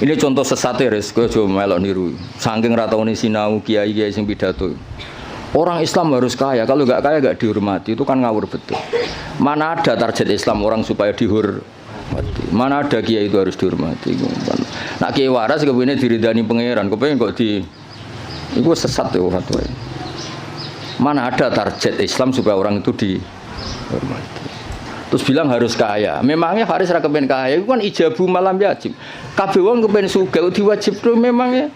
Ini contoh sesat ya, kowe aja melok niru. Saking ra taune sinau kiai-kiai sing pidato. Orang Islam harus kaya, kalau nggak kaya nggak dihormati, itu kan ngawur betul. Mana ada target Islam orang supaya dihormati? Mana ada kiai itu harus dihormati? Nak kiai waras kepengine diridani pangeran, kepengin kok di itu sesat ya fatwa. Mana ada target Islam supaya orang itu dihormati? Terus bilang harus kaya. Memangnya Faris ra kepen kaya, itu kan ijabu malam yajib. Kabeh wong kepen sugih diwajibno memangnya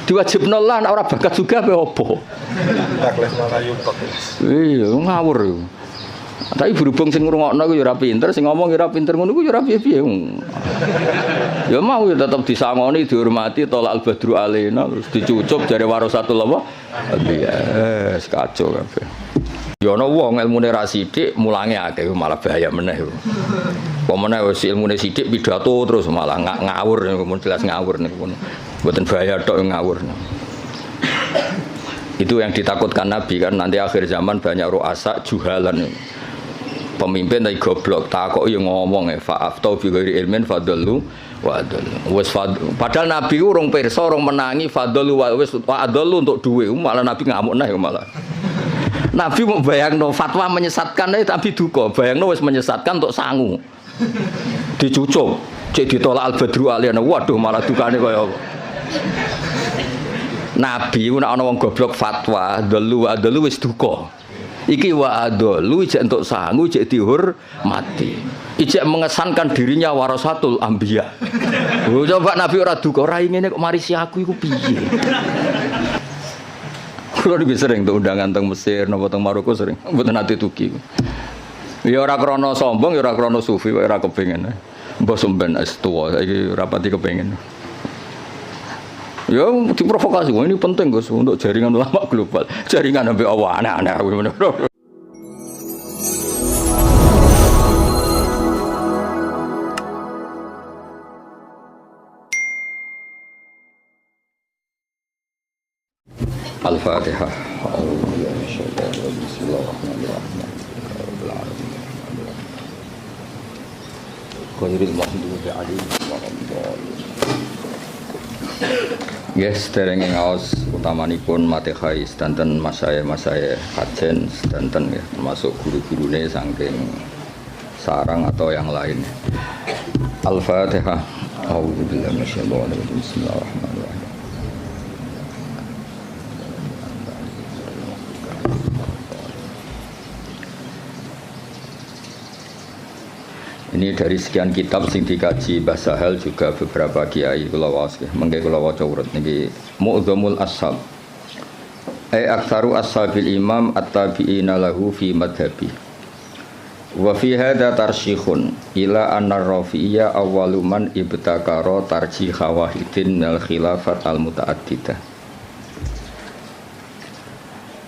diwajibno lah ora bakat juga apa opo. Iya, ngawur yo. Tapi berhubung sing ngrungokno ku yo ora pinter, sing ngomong yo ora pinter ngono ku yo ora piye-piye. Ya mau ya tetep disangoni, dihormati, tolak al-badru alaina, terus dicucup jare warasatul apa? Iya, kacau kabeh. Ya ana wong ilmune ra sithik, mulange akeh malah bahaya meneh. Apa meneh wis ilmune sithik pidato terus malah ngawur, jelas ngawur niku. Mboten bahaya tok ngawur. Itu yang ditakutkan Nabi kan nanti akhir zaman banyak ru'asa juhalan. Pemimpin tapi goblok, takoki ngomong fa'aftau bi ghairi ilmin fadallu wa adallu. Wis padahal Nabi urung pirsa, urung menangi fadallu wa wis adallu untuk duwe, malah Nabi ngamuk neh malah. Nabi mau bayangno fatwa menyesatkan tapi duka, bayangno wis menyesatkan untuk sangu. Dicucuk, cek ditolak al-badru aliyana. Waduh malah dukane kaya apa. Nabi nek ana wong goblok fatwa, dalu wis duka. Iki wa adalu ijek entuk sangu, ijek dihormati. Ijek mengesankan dirinya warasatul anbiya. Oh, coba Nabi ora duka, ora ngene kok marisi aku iku piye. Kulo lebih sering tuh undangan teng Mesir, napa teng Maroko sering. Mboten nate tuki. Ya ora krana sombong, ya ora krana sufi, kok ora kepengin. Mbah sampean wis tuwa, saiki rapati kepengin. Ya diprovokasi, ini penting Gus untuk jaringan ulama global. Jaringan sampai Allah aneh-aneh. Al-Fatihah. Bismillahirrahmanirrahim. Qadril mahdubi alaihi wa sallam. Yes, derenge ngaos utamanipun Matehai sedanten masaya kajen sedanten ya, termasuk guru-gurune saking sarang atau yang lain. Al-Fatihah. A'udzubillahi minasyaitonir rajim. Bismillahirrahmanirrahim. Ini dari sekian kitab sing dikaji Mbah Sahal juga beberapa kiai kula waos nggih. Mengke kula waca urut niki Mu'dhamul Ashab. Aktsaru ashabil imam at-tabi'ina lahu fi madhhabi. Wa fi hadza tarsyikhun ila anna Rafi'iyya awwalu man ibtakara tarjih wahidin minal khilafat al-muta'addidah.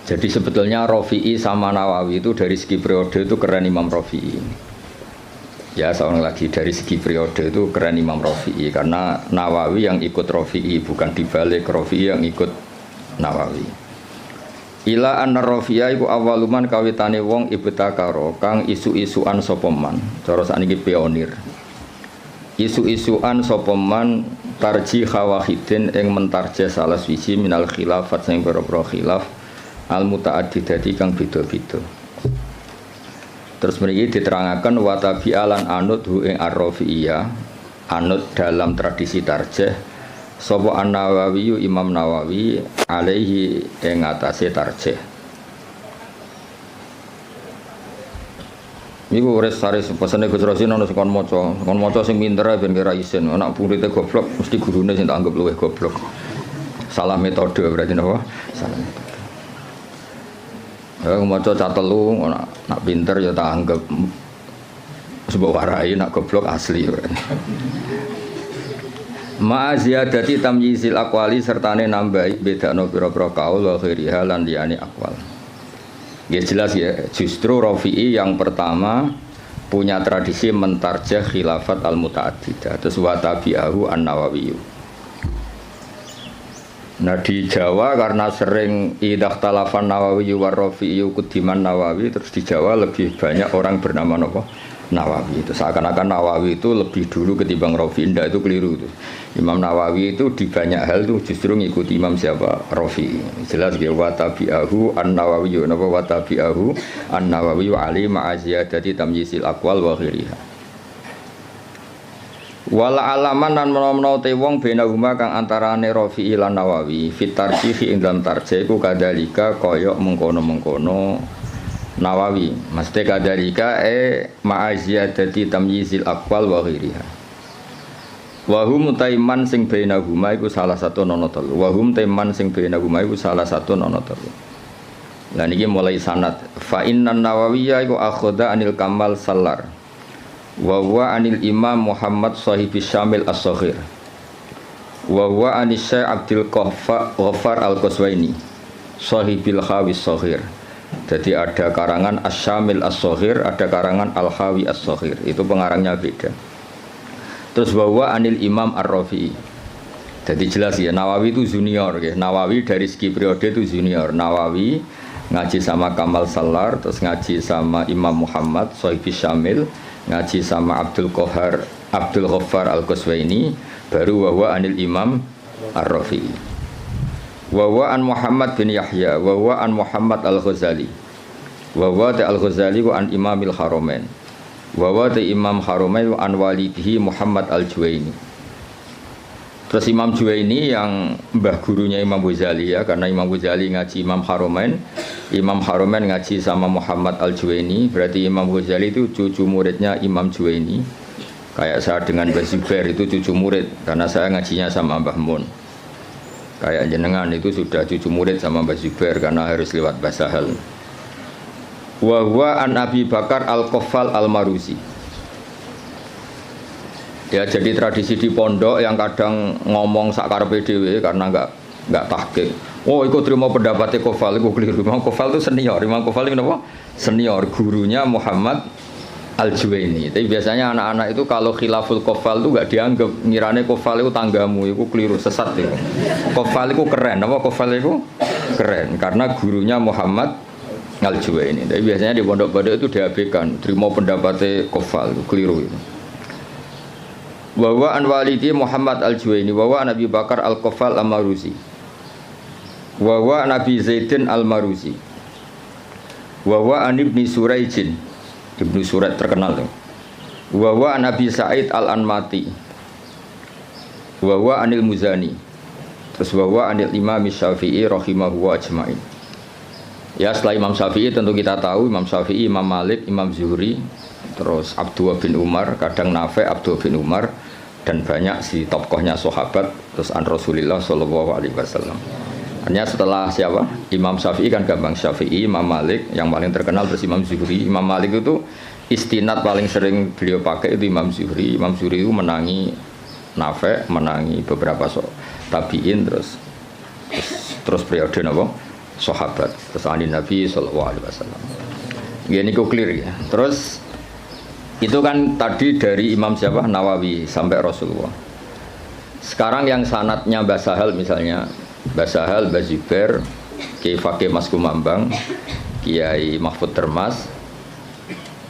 Jadi sebetulnya Rafi'i sama Nawawi itu dari segi periode itu keren Imam Rafi'i. Ya seorang lagi dari segi periode itu keren Imam Rafi'i karena Nawawi yang ikut Rafi'i bukan dibalik Rafi'i yang ikut Nawawi. Ila anna Rafi'a iku awaluman kawitane wong ibtakara kang isu-isuan sapa man. Cara sakniki pionir. Isu-isuan sapa man tarjih wahidin ing mentarjih salah siji minal khilafat sing pira-pira khilaf al muta'addidati kang beda-beda. Terus mriki diterangaken wa tabi'alan anut hu ing ar-Rafi'iyah anut dalam tradisi tarjih sapa An-Nawawi Imam Nawawi alaihi ing atase tarjih. Niku wis saris pesene Gus Rosin ana kon maca sing pinter ben kira isin, anak muridé goblok mesti gurune sing tak anggap luwih goblok. Salah metode berarti napa? Salah metode. Ya maca catelu nak pinter ya tak anggap sebab warai nak goblok asli. Ma ziyadati tamyizil aqwali sertane nambahi bedakno pira-pira kaul wa ghairiha lan liyane aqwal. Ya jelas ya, justru Rafi'i yang pertama punya tradisi mentarjah khilafat al-muta'addidah terus wa tabi'ahu an-Nawawi. Nah di Jawa karena sering idah talafan Nawawi war Rafi'i kudiman Nawawi terus di Jawa lebih banyak orang bernama apa? Nawawi. Itu seakan-akan Nawawi itu lebih dulu ketimbang Rafi. Indah, itu keliru itu. Imam Nawawi itu di banyak hal itu justru ngikuti Imam siapa? Rafi. Jelas dia wa tabi'ahu an-Nawawi wa tabi'ahu an-Nawawi wa ali ma'aziyadati tamyisil aqwal wa ghiriha. Wala alaman lan menawa te wong benahuma kang antarane Rafi lan Nawawi fit tarjih ing dalam tarjih ku kadalika kaya mengkono-mengkono Nawawi mesti kadalika ma'aziyadati tamyizil aqwal wa ghiriha. Wa hum taiman sing benahuma iku salah satu nono telu. Wa hum taiman sing benahuma iku salah satu nono telu. Lah niki mulai sanad fa innan Nawawiyya iku akhadha anil Kamal Sallar wa huwa anil Imam Muhammad Shahibis Syamil As-Saghir wa huwa anis Syekh Abdul Ghaffar Al-Qaswaini Shahibil Khawis Saghir. Jadi ada karangan As-Syamil As-Saghir, ada karangan Al-Khawi As-Saghir. Itu pengarangnya beda. Terus bahwa anil Imam Ar-Rafi'i. Jadi jelas ya, Nawawi itu junior ya. Nawawi dari segi periode itu junior. Nawawi ngaji sama Kamal Sallar, terus ngaji sama Imam Muhammad Shahibis Syamil, ngaji sama Abdul Ghaffar Al-Qaswaini, baru bahwa anil Imam Ar-Rafi'i. Wa an Muhammad bin Yahya wa an Muhammad Al-Ghazali wa Al-Ghazali wa an Imamil Haramain wa Imam Haramain wa an walidihi Muhammad Al-Juwaini. Terus Imam Juwaini yang mbah gurunya Imam Ghazali ya, karena Imam Ghazali ngaji Imam Haramain ngaji sama Muhammad Al-Juwaini, berarti Imam Ghazali itu cucu muridnya Imam Juwaini. Kayak saya dengan Mbah Zubair itu cucu murid, karena saya ngajinya sama Mbah Mun. Kayak jenengan itu sudah cucu murid sama Mbah Zubair karena harus lewat Mbah Sahal. Wa huwa an Abi Bakar Al-Qaffal Al-Maruzi. Ya, jadi tradisi di pondok yang kadang ngomong sakarepe dhewe karena enggak tahqiq. Oh, ikut terima pendapatnya Qaffal, itu keliru. Imam Qaffal itu senior. Imam Qaffal itu apa? Senior, gurunya Muhammad Al-Juwaini. Tapi biasanya anak-anak itu kalau khilaful Qaffal itu enggak dianggap, ngirane Qaffal itu tanggamu, itu keliru, sesat itu. Qaffal itu keren, apa Qaffal itu keren karena gurunya Muhammad Al-Juwaini. Tapi biasanya di pondok-pondok itu diabaikan, terima pendapatnya Qaffal, itu keliru itu. Wa an walidi Muhammad Al-Juwaini wa an Abi Bakar Al-Qaffal Al-Maruzi. Wa Nabi Zaidin Al-Maruzi. Wa an Ibni Suraijin. Ibnu Surat terkenal tuh. Wa Nabi Sa'id Al-Anmati. Wa anil Muzani. Terus wa anil Imam Syafi'i rahimahu wa ajmain. Ya, setelah Imam Syafi'i tentu kita tahu Imam Syafi'i, Imam Malik, Imam Zuhri, terus Abdullah bin Umar, kadang Nafi' Abdullah bin Umar, dan banyak si tokohnya sahabat, terus an Rasulullah sallallahu alaihi wasallam. Hanya setelah siapa? Imam Syafi'i kan gampang, Syafi'i, Imam Malik yang paling terkenal, terus Imam Zuhri. Imam Malik itu istinad paling sering beliau pakai itu Imam Zuhri. Imam Zuhri itu menangi Nafi', menangi beberapa tabi'in, terus periode napa? Sahabat, terus ahli Nabi sallallahu alaihi wasallam. Ini kok clear ya. Terus itu kan tadi dari Imam siapa? Nawawi sampai Rasulullah. Sekarang yang sanadnya Mbah Sahal misalnya, Mbah Sahal, Mbah Zubair, Kiai Fakih Mas Kumambang, Kiai Mahfud Termas,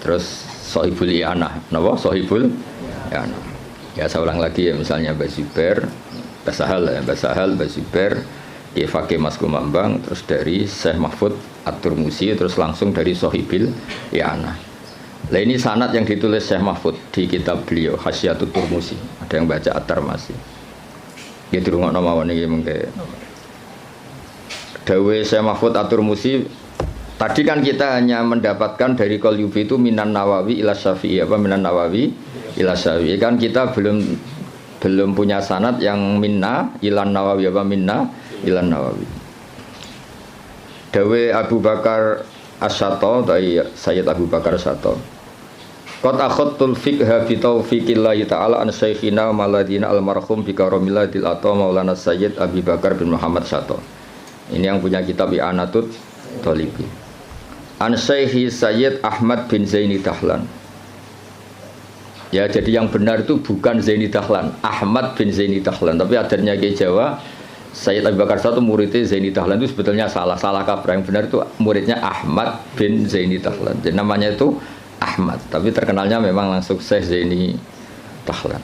terus Sohibul I'anah, napa? Sohibul I'anah. Ya saya ulang lagi ya, misalnya Mbah Zubair, Mbah Sahal ya, Mbah Sahal, Mbah Zubair, Kiai Fakih Mas Kumambang, terus dari Syekh Mahfud At-Turmusi, terus langsung dari Sohibul I'anah. Nah ini sanad yang ditulis Syekh Mahfud di kitab beliau Hasyiatut Turmusi. Ada yang baca At-Tarmasi. Ya dirungokno mawon iki mengke. Dawe Syekh Mahfud At-Turmusi, tadi kan kita hanya mendapatkan dari Qalyubi itu minan Nawawi ila Syafi'i, apa minan Nawawi ila Syafi'i, kan kita belum punya sanad yang minna ilan Nawawi, apa minna ilan Nawawi. Dawe Abu Bakar As-Sato dari Sayyid Abu Bakar As-Sato, qad akhadtul fiqha bi taufiqillahi ta'ala an syekhina maladina almarhum bi karamillatil ata Maulana Sayyid Abu Bakar bin Muhammad Sato. Ini yang punya kitab I'anatut Thalibi. An Syekhi Sayyid Ahmad bin Zaini Dahlan. Ya, jadi yang benar itu bukan Zaini Dahlan, Ahmad bin Zaini Dahlan. Tapi adarnya ke Jawa, Sayyid Abu Bakar Sato muridnya Zaini Dahlan itu sebetulnya salah kaprah. Yang benar itu muridnya Ahmad bin Zaini Dahlan. Jadi namanya itu Ahmad, tapi terkenalnya memang langsung Syekh Zaini Dahlan.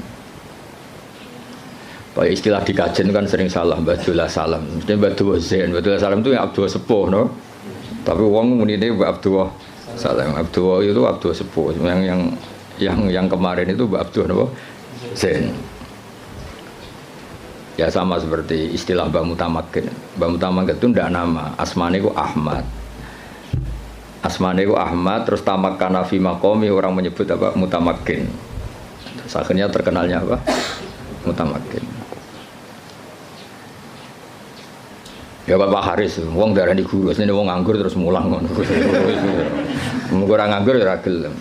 Pak istilah di kajian kan sering salah, Abdullah Salam. Mesti Abdullah Zain, Abdullah Salam itu yang Abdullah Sepuh, no? Tapi wong muni ini Abdullah Salam. Abdullah itu Abdullah Sepuh. Yang kemarin itu Abdullah no? Zain. Ya sama seperti istilah Mbah Mutamakin. Mbah Mutamakin itu ndak nama, asmane itu Ahmad. Asmane itu Ahmad, terus tamakkana fi maqami, orang menyebut apa? Mutamakin. Terus akhirnya terkenalnya apa? Mutamakin. Ya Bapak Haris, wong darani guru, asline wong nganggur terus mulang ngono. Mung ora nganggur ya ora gelem.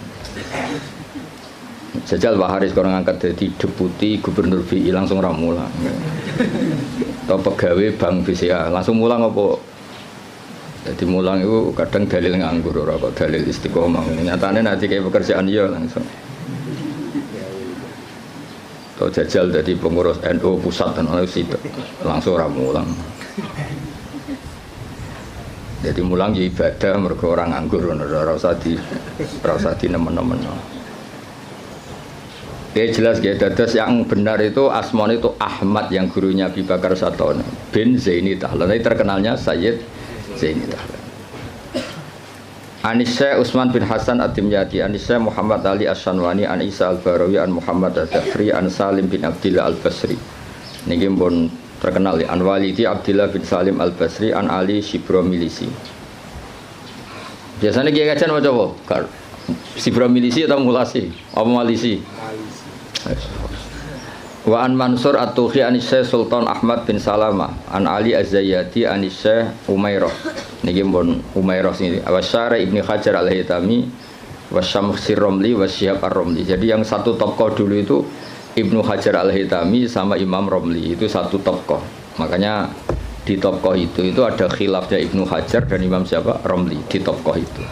Jajal Pak Haris kalau ngangkat jadi deputi gubernur BI langsung ora mulang. Atau pegawai bank BCA langsung mulang apa? Jadi mulang itu kadang dalil nganggur ora kok dalil istiqomah. Nyatane nanti kayak pekerjaan ya langsung. Atau jajal jadi pengurus NU pusat dan langsung ora mulang. Jadi mulang ya ibadah mergo orang nganggur ora usah di nemen-nemen. Ya jelas ya, dados yang benar itu asmane itu Ahmad yang gurunya Abi Bakar Satono bin Zaini Dahlan. Tapi terkenalnya Sayyid Zaini Dahlan. Anissa Utsman bin Hasan At-Timyati, Anissa Muhammad Ali As-Sanwani, An Isa Al-Barawi, An Muhammad Ad-Dafri, An Salim bin Abdillah Al-Basri. Niki pun terkenal ya, An Walidi Abdillah bin Salim Al-Basri, An Ali Shibromilisi. Biasanya kiai kajian macam apa? Shibromilisi atau mulasi? Apa malisi? Wa an Mansur At-Tuhi an Syekh Sultan Ahmad bin Salamah, An Ali Az-Zayyati an Syekh Umairah. Niki pun Umairah sini. Wa Syara Ibnu Hajar Al-Haytami wa Syamsir Romli wa Syihab Ar-Romli. Jadi yang satu tokoh dulu itu Ibnu Hajar Al-Haytami sama Imam Romli, itu satu tokoh. Makanya di tokoh itu ada khilafnya Ibnu Hajar dan Imam siapa? Romli di tokoh itu.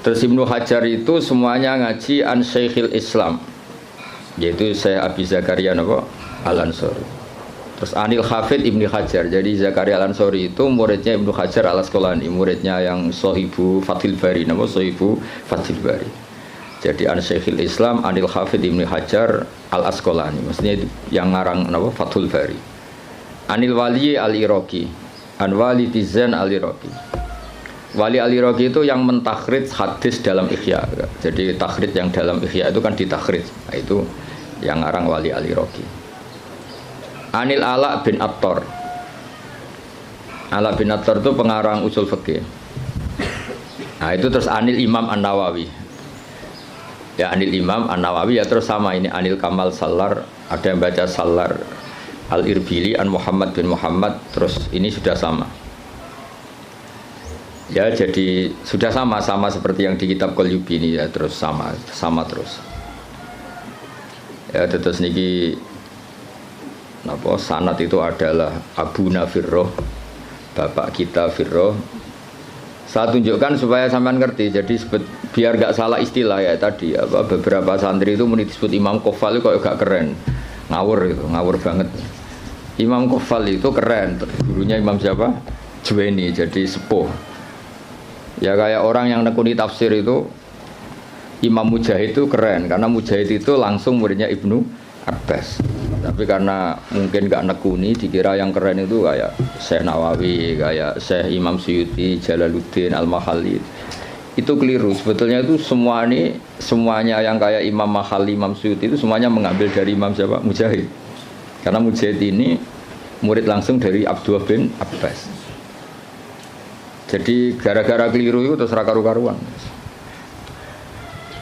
Terus Ibnu Hajar itu semuanya ngaji an Syekhil Islam, yaitu Syekh Abi Zakaria Al-Ansori. Terus Anil Hafid Ibnu Hajar. Jadi Zakaria Al-Ansori itu muridnya Ibnu Hajar Al-Asqalani, muridnya yang Sohibu Fathil Bari, Sohibu Fathil Bari. Jadi an Syekhil Islam Anil Hafid Ibnu Hajar Al-Asqalani, maksudnya yang ngarang Fathul Bari. Anil Wali Al-Iraqi, An Wali Tizan Al-Iraqi. Wali Al-Iraqi itu yang mentakhrij hadis dalam Ihya. Jadi takhrij yang dalam Ihya itu kan ditakhrij. Nah, itu yang ngarang Wali Al-Iraqi. Anil Ala bin Attar. Ala bin Attar itu pengarang usul fikih. Nah, itu terus Anil Imam An-Nawawi. Ya Anil Imam An-Nawawi ya terus sama ini Anil Kamal Salar, ada yang baca Salar Al-Irbili An Muhammad bin Muhammad, terus ini sudah sama. Ya jadi sudah sama seperti yang di kitab Qalyubi ini ya, terus sama terus. Ya terus niki napa sanad itu adalah Abu Nafirroh, bapak kita Firroh. Saya tunjukkan supaya sampean ngerti. Jadi biar gak salah istilah ya tadi apa beberapa santri itu disebut Imam Kofal itu kok gak keren. Ngawur banget. Imam Kofal itu keren, gurunya Imam siapa? Juwaini, jadi sepuh. Ya kayak orang yang nekuni tafsir itu Imam Mujahid itu keren karena Mujahid itu langsung muridnya Ibnu Abbas. Tapi karena mungkin gak nekuni, dikira yang keren itu kayak Syekh Nawawi, kayak Syekh Imam Suyuti, Jalaluddin Al-Mahalli. Itu keliru. Sebetulnya itu semuanya yang kayak Imam Mahalli, Imam Suyuti itu semuanya mengambil dari Imam siapa? Mujahid. Karena Mujahid ini murid langsung dari Abdullah bin Abbas. Jadi gara-gara keliru itu terus karu-karuan.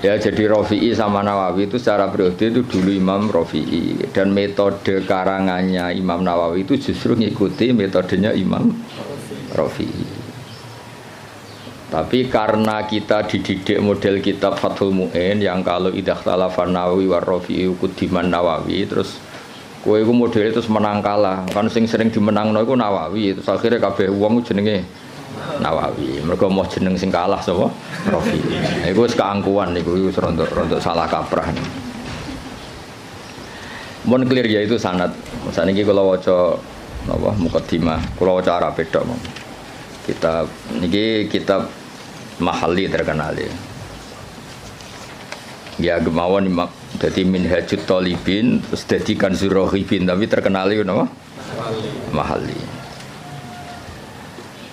Ya jadi Rafi'i sama Nawawi itu secara periode itu dulu Imam Rafi'i, dan metode karangannya Imam Nawawi itu justru ngikuti metodenya Imam Rafi'i. Tapi karena kita dididik model kitab Fathul Mu'in yang kalau idza khalafan Nawawi war Rafi'i kudiman Nawawi, terus kowe iku model itu menang kalah. Kan sing sering dimenangno iku Nawawi, terus akhirnya kabeh wong jenenge Nawawi. Mereka mau jeneng sing kalah sapa? Rafi. Iku wis keangkuhan niku wis rontok salah kaprah. Mun clear ya itu sanad. Saniki kula waca napa mukadimah, kula waca Arab tok. Kitab niki kitab mahalli terkenal ya. Ya gemawon dadi minhajut talibin terus dadi kanzur rohibin tapi terkenal itu napa? Mahalli.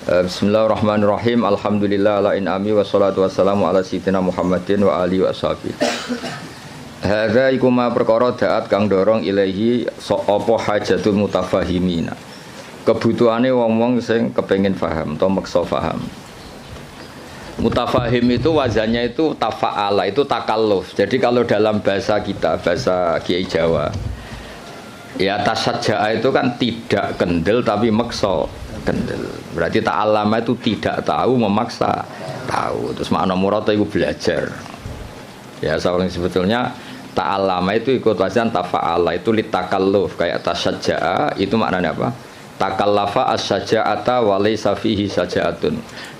Bismillahirrahmanirrahim. Alhamdulillah ala in'ami wassalatu wassalamu ala sayyidina Muhammadin wa alihi wa sahbihi. Hadza iku ma perkara daat kang dorong ilahi apa hajatul mutafahimina. Kebutuhane wong-wong sing kepengin paham atau maksa paham. Mutafahim itu wazannya itu tafa'ala, itu takalluf. Jadi kalau dalam bahasa kita, bahasa Kiai Jawa, ya tasajja'a itu kan tidak kendel tapi maksa kendel. Berarti ta'allama itu tidak tahu memaksa tahu. Terus makna murad itu belajar. Ya soalnya sebetulnya ta'allama itu ikut wazan tafa'ala, itu litakalluf. Kayak tasajja'a itu maknanya apa? Takallafa as-saja'ata wa laysa fihi saja'atun.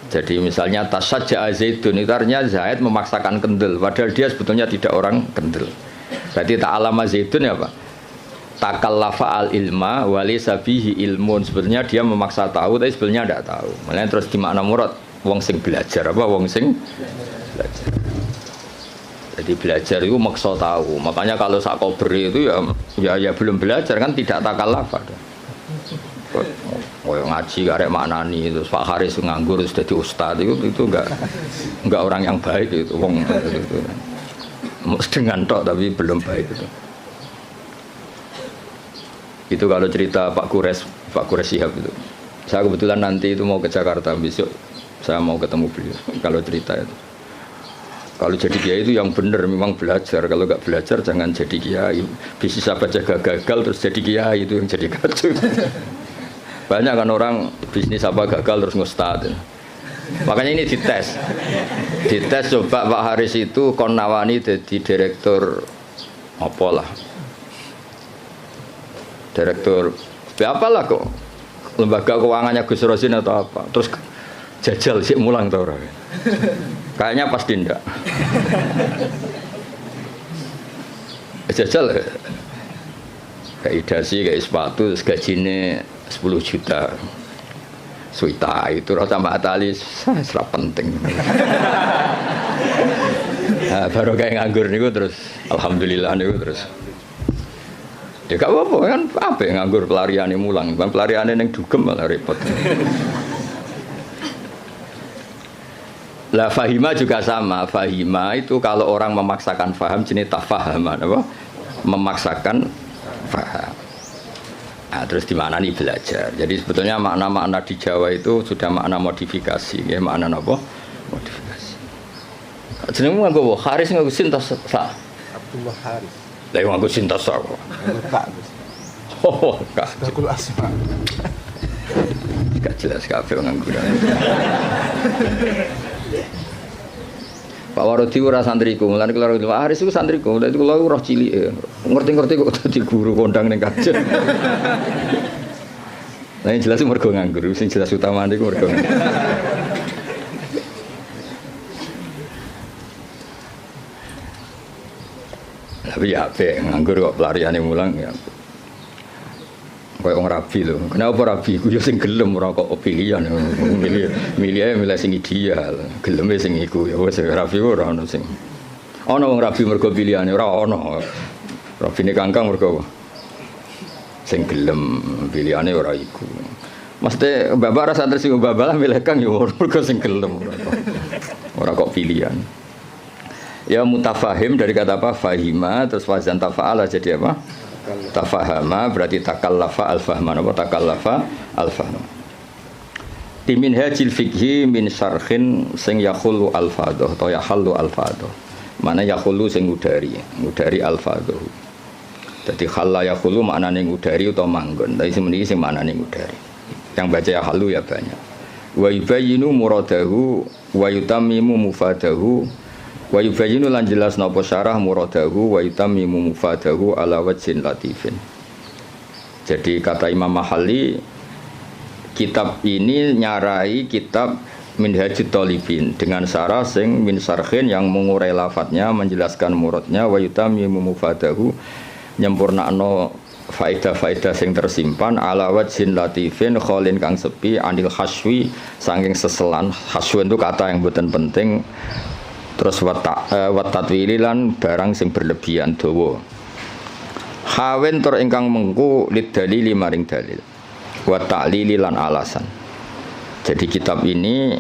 Jadi misalnya tasajja'a Zaidun itu artinya Zaid memaksakan kendel padahal dia sebetulnya tidak orang kendel. Berarti ta'allama Zaidun ya Pak. Takallafa al-ilma wa laysa fihi ilmun. Sebetulnya dia memaksa tahu tapi sebetulnya tidak tahu. Makanya terus di makna murad wong sing belajar apa wong sing belajar. Jadi belajar itu maksa tahu. Makanya kalau sak kober itu ya belum belajar kan tidak takallafa. Oh ngaji karek maknani terus Pak Haris nganggur terus jadi ustaz itu enggak orang yang baik itu wong itu. Dengan tok tapi belum baik itu. Itu kalau cerita Pak Kures Shihab itu. Saya kebetulan nanti itu mau ke Jakarta besok saya mau ketemu beliau. Kalau cerita itu. Kalau jadi kiai itu yang benar memang belajar. Kalau enggak belajar jangan jadi kiai. Bisnis apa jaga gagal terus jadi kiai itu yang jadi kacau. Banyak kan orang bisnis apa gagal terus ngustad. Makanya ini dites coba Pak Haris itu kon nawani jadi direktur apalah direktur apalah kok lembaga keuangannya Gus Rosin atau apa terus jajal sih mulang tau orang kayaknya pasti ndak jajal kayak idasi kayak sepatu terus gajinya 10 juta suita itu rasa Mbak Atali serap penting. Nah, baru kayak nganggur niku terus alhamdulillah niku terus ya gak apa-apa kan apa yang nganggur pelariane mulang bang pelariane yang dugem malah repot. Lah fahima juga sama. Fahima itu kalau orang memaksakan faham jenis tafahaman apa memaksakan faham. Nah, terus di mana nih belajar. Jadi sebetulnya makna-makna di Jawa itu sudah makna modifikasi, ya makna apa? Modifikasi. Jenengmu nganggo Haris nganggo sintas sa. Abdullah Haris. Lah yang nganggo sintas sa kok. Kak. Oh, Kak. Sakul asma. Gak jelas kabeh nganggo. Pak Warodi ora santriku, mulane kula Pak Haris iku santriku, dadi kula roh cilik. Ngerti-ngerti kok dadi guru kondang ning kajen. Lah yang jelas mergo nganggur, sing jelas utamane iku mergo. Tapi ya apik nganggur kok pelariane mulang ya. Kayak orang rabi loh. Kenapa rabi? Aku ya sing gelem ora kok pilihan. Milih sing ideal. Geleme sing iku ya wis rabi ora ono sing. Ono wong rabi mergo pilihane ora ono. Rabine kangkang mergo sing gelem pilihane ora iku. Mesti bapak rasa tersinggung bapak lah milih kang ya mergo sing gelem ora kok pilihan. Ya mutafahim dari kata apa? Fahima terus wazan tafa'ala jadi apa? Tafahama berarti takallafa al-fahma apa takallafa al-fahma. Di minhajil fikhi min syarhin sing yakhulu al-fadhah atau yahallu al-fadhah. Mana yakhulu sing ngudari al-fadhah. Jadi khalla yakhulu maknane ngudari utawa manggon. Tapi semeniki sing maknane ngudari. Yang baca yahallu ya banyak. Wa yubayyinu muradahu wa yutammimu mufadahu. Wa yubayyinu lan jelas napa syarah muradahu wa yutammimu mufadahu ala wajhin latifin. Jadi kata Imam Mahalli kitab ini nyarai kitab Minhajut Talibin dengan syarah sing min syarhin yang mengurai lafadznya menjelaskan muradnya wa yutammimu mufadahu nyempurnakno faedah-faedah sing tersimpan ala wajhin latifin kholin kang sepi anil haswi saking seselan. Haswen itu kata yang bukan penting. Terus watatwili lan barang sing berlebihan dawa. Hawen tur ingkang mengku lid dalili maring dalil. Wa ta'lili lan alasan. Jadi kitab ini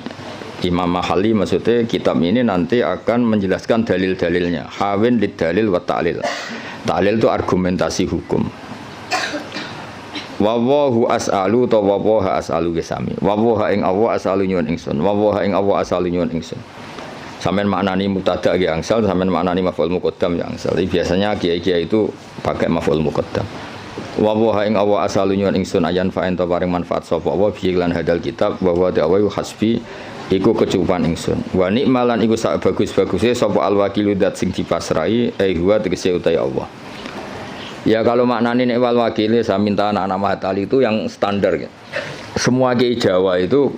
Imam Mahali maksudnya kitab ini nanti akan menjelaskan dalil-dalilnya. Hawin lid dalil wa ta'lil. Ta'lil itu argumentasi hukum. Wawahu as'alu ta wawaha as'alu gesami. Wawaha ing Allah as'alu nyuwun ingsun. Wawaha ing Allah as'alu nyuwun ingsun. Sampeyan maknani mubtada ge angsal, sampeyan maknani maf'ul muqaddam ya angsal. Biasanya kiai-kiai itu pakai maf'ul muqaddam. Wawaha ing Allah as'alu nyuwun ingsun ayan fa ento paring manfaat sapa wa bi lan hadal kitab wa wa ta'awu hasbi iku kecukupan ingsun. Wa nikmalan iku sak bagus-baguse sapa al-wakilu dat sing dipasrai huwa tegese utai Allah. Ya kalau maknane nek wal wakile saya minta anak-anak Mahatali itu yang standar ya. Semua kiai Jawa itu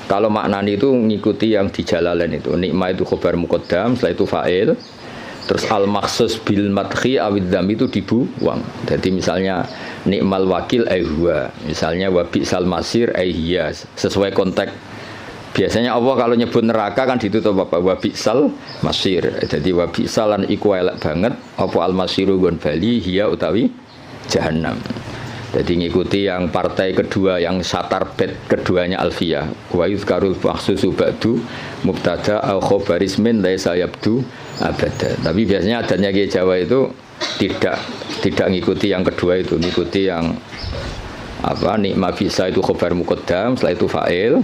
kalau maknane itu ngikuti yang di Jalalain itu. Nikmah itu khobar muqaddam, setelah itu fa'il. Terus al-makhsus bil madhi awid dzam itu dibuang. Jadi misalnya nikmal wakil huwa, misalnya wa bi'sal masir hiya, sesuai konteks. Biasanya Allah kalau nyebut neraka kan ditutup apa? Wa bi'sal masir. Jadi wa bi'salan iku elek banget apa al-masiru gon bali hiya utawi jahannam. Jadi ngikuti yang partai kedua yang satar bed keduanya Alfiyah. Wa yuzkarul makhsusu ba'du mubtada au khabaris min laisa yabdu abada. Tapi biasanya adanya Kiai Jawa itu tidak ngikuti yang kedua itu, ngikuti yang apa? Nikma bisa itu khabar muqaddam, setelah itu fa'il.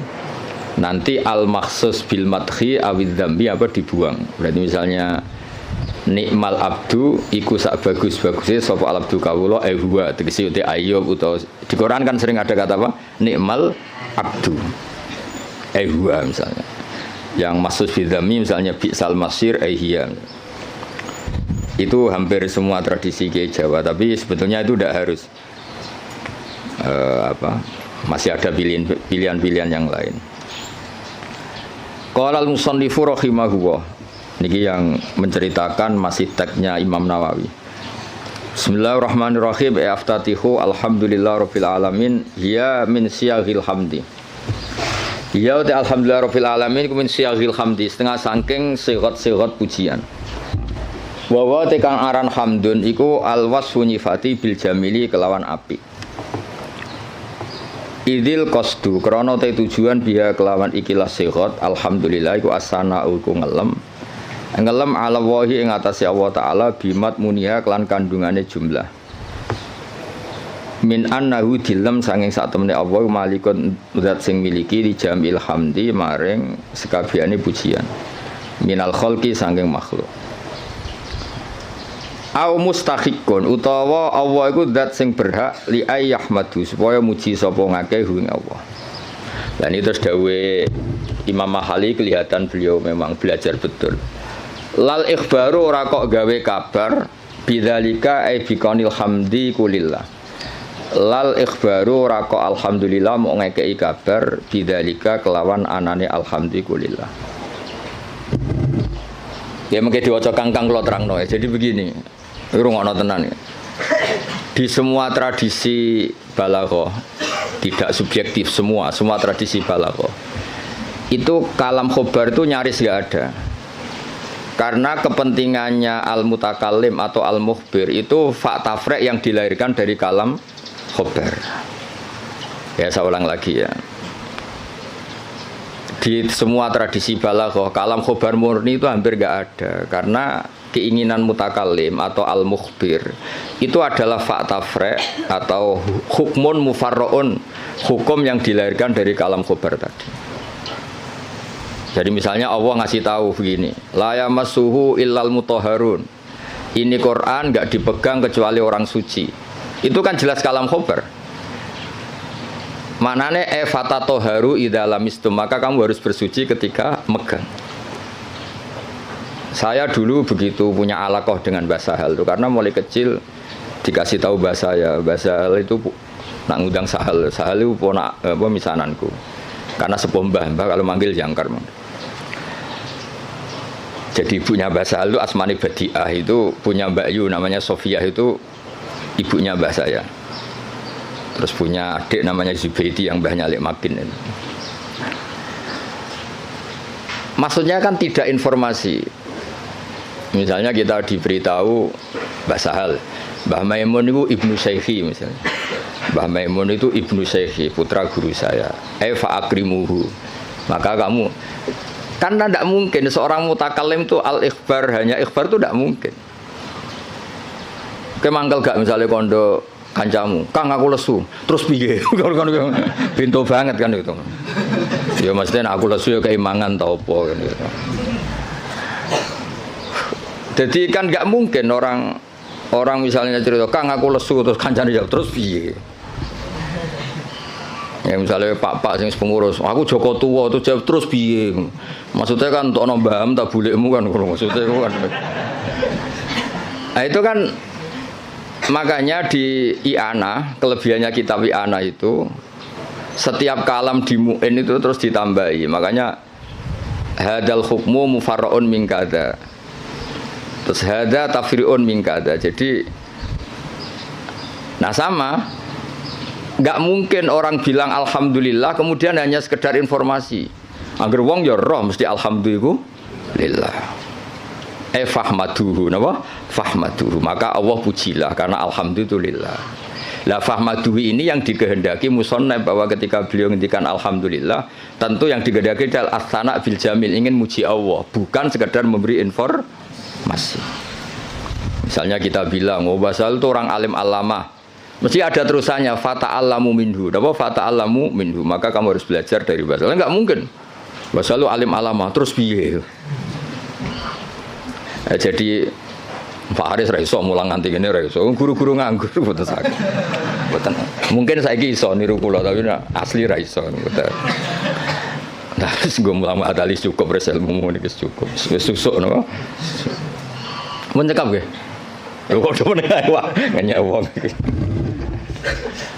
Nanti al-makhsus bil madhi awid dzambi apa dibuang. Berarti misalnya nikmal abdu iku sak bagus-bagusnya sapa al abdu kawula huwa tegese uti Ayub utawa di Quran kan sering ada kata apa? Nikmal abdu huwa misalnya. Yang maksud bil dzambi misalnya bi'sal masir hiya. Itu hampir semua tradisi Kiai Jawa, tapi sebetulnya itu tidak harus. Masih ada pilihan-pilihan yang lain. Qala al-musannifu rahimahullah. Niki yang menceritakan masih teksnya Imam Nawawi. Bismillahirrahmanirrahim. Aftatihu alhamdulillahirabbil alamin ya min siyaghil hamdi. Ya ta alhamdulillahirabbil alamin ku min siyaghil hamdi, setengah saking sigat-sigat pujian. Wa wa tekang aran hamdun iku alwasfu nyifati bil jamili kelawan apik. Idil qasdu krana te tujuan biya kelawan ikilah sigat alhamdulillah iku asana iku ngelem ala wahi ing atase Allah taala bimat muniha kelan kandungane jumlah min annahu dilem sanging sak temene Allah malikun zat sing miliki di jamil hamdi maring sekabehane pujian minal khalqi sanging makhluk au mustahiqun utawa Allah iku zat sing berhak li ayyahmadu supaya muji sapa ngakeh ing Allah. Dan itu terus dawuhe Imam Mahali kelihatan beliau memang belajar betul. Lal ikhbaru ora kok gawe kabar bidzalika ai biqanil hamdi kulillah. Lal ikhbaru ora kok alhamdulillah mau ngekeki kabar bidzalika kelawan anane alhamdi kulillah. Ya mengke diwaca kangkang kula terangno ya. Jadi begini. Rungokno tenan ya. Di semua tradisi balaghah tidak subjektif semua tradisi balaghah. Itu kalam khobar itu nyaris enggak ada. Karena kepentingannya al-mutakallim atau al-mukhbir itu fakta frek yang dilahirkan dari kalam khobar. Ya saya ulang lagi ya. Di semua tradisi balaghah kalam khobar murni itu hampir enggak ada karena keinginan mutakallim atau al-mukhbir itu adalah fakta frek atau hukmun mufarra'un, hukum yang dilahirkan dari kalam khobar tadi. Jadi misalnya Allah ngasih tahu begini, la yamassuhu illal mutahharun. Ini Quran enggak dipegang kecuali orang suci. Itu kan jelas kalam khobar. Maknane fatatoharu idza lamistum, maka kamu harus bersuci ketika megang. Saya dulu begitu punya alaqah dengan Mbah Sahal itu karena mulai kecil dikasih tahu Mbah Sahal itu nak ngundang Sahal itu ponak misananku. Karena sepuh Mbah kalau manggil jangkar. Jadi ibunya Mbah Sahal itu Asmani Badiah itu punya Mbak Yu namanya Sofia itu ibunya mbah saya. Terus punya adik namanya Zubaidi yang mbahnya Alik Makin. Maksudnya kan tidak informasi. Misalnya kita diberitahu Mbah Sahal, Mbah Maimun itu ibnu Syekhi misalnya. Mbah Maimun itu ibnu Syekhi, putra guru saya. Fa akrimuhu. Maka kamu, karena tidak mungkin seorang mutakalim itu al-ikhbar, hanya ikhbar itu tidak mungkin. Kemangkel gak misalnya kondo kancamu, Kang aku lesu, terus piye? Pintu banget kan itu. Ya maksudnya aku lesu ya keimangan tau apa kan gitu. Jadi kan nggak mungkin orang misalnya cerita, Kang aku lesu terus kancane jawab terus piye? Ya misalnya pak sing pengurus, aku Joko Tua itu jawab terus piye? Maksudnya kan untuk nombam tak bulikmu kan maksudnya kan. Nah itu kan makanya di I'anah, kelebihannya kitab I'anah itu setiap kalam di mu'in itu terus ditambahi. Makanya hadal hukmu mufarra'un min kada. Terus hada tafri'un min kada. Jadi nah sama, nggak mungkin orang bilang alhamdulillah kemudian hanya sekedar informasi. Agar wong ya roh mesti alhamdulillah. Fahmaduhu, napa? Fahmaduhu. Maka Allah pujilah karena alhamdulillah. Lah fahmaduhu ini yang dikehendaki musannaf bahwa ketika beliau ngendikan alhamdulillah, tentu yang dikehendaki adalah as-sana bil jamil, ingin muji Allah, bukan sekedar memberi informasi. Misalnya kita bilang, oh Basal itu orang alim alamah, mesti ada terusannya fata'allamu minhu. Napa fata'allamu minhu? Maka kamu harus belajar dari Basal. Enggak mungkin. Basal itu alim alamah terus piye? Jadi Pak Haris raiso mulang nganti ngene raiso. Guru-guru nganggur mboten saged. Mboten. Mungkin saiki iso niru kula tapi asli raiso mboten. Nah, wis nggo mulang adalis cukup res ilmu niki cukup. Wis susuk napa? Mun cekap nggih. Lho kok meneng ae wae ngenyek wong iki.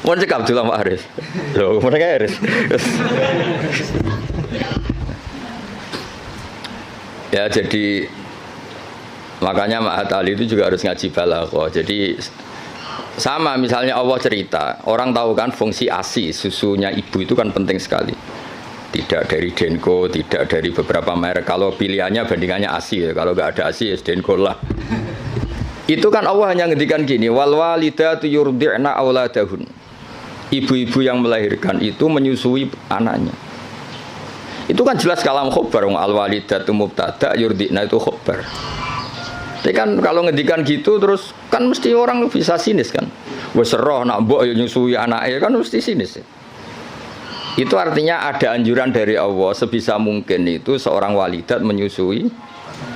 Mun cekap dulu Pak Haris. Lho meneng ae Haris. Ya jadi makanya Ma'at Ali itu juga harus ngaji balaghah. Jadi sama misalnya Allah cerita, orang tahu kan fungsi ASI, susunya ibu itu kan penting sekali. Tidak dari Denko, tidak dari beberapa merek. Kalau pilihannya bandingannya ASI ya. Kalau nggak ada ASI ya Denko lah. Itu kan Allah hanya ngendikan gini, wal walidatu yurdi'na auladahun. Ibu-ibu yang melahirkan itu menyusui anaknya. Itu kan jelas kalam khobar, al walidatu mubtada yurdi'na itu khobar. Tapi kan kalau ngedikan gitu terus kan mesti orang bisa sinis kan. Wes roh nak mbok yo nyusui anake kan mesti sinis. Itu artinya ada anjuran dari Allah sebisa mungkin itu seorang walidat menyusui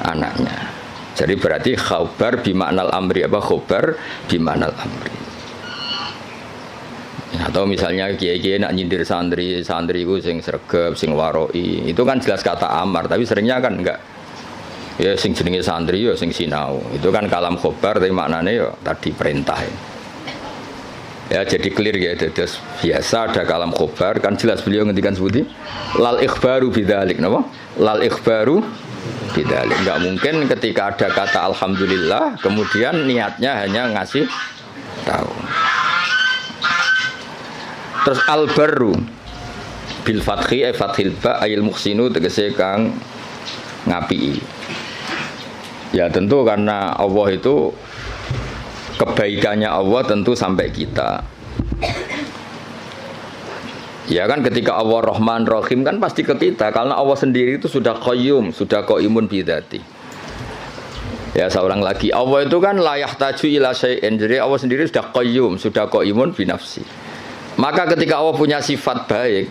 anaknya. Jadi berarti khabar bimaknal amri apa khabar bimaknal amri. Atau misalnya kiai-kiai nak nyindir santri ku sing sregep, sing waroi, itu kan jelas kata amar, tapi seringnya kan enggak. Ya sing jenenge santri ya sing sinau. Itu kan kalam khobar tapi maknanya ya tadi perintah. Ya jadi clear ya, terus biasa ada kalam khobar kan jelas beliau ngendikan seperti lal ikhbaru bidzalik napa? Lal ikhbaru bidzalik. Enggak mungkin ketika ada kata alhamdulillah kemudian niatnya hanya ngasih tahu. Terus al-barru bil fathi fathil ba ayil muhsinu tegese kang ngapi. Ya tentu karena Allah itu kebaikannya Allah tentu sampai kita. Ya kan ketika Allah Rahman Rahim kan pasti ke kita karena Allah sendiri itu sudah qayyum, sudah qaimun bidzati. Ya seorang lagi Allah itu kan la yahtaju ila syai'in. Jadi Allah sendiri sudah qayyum, sudah qaimun bi nafsi. Maka ketika Allah punya sifat baik,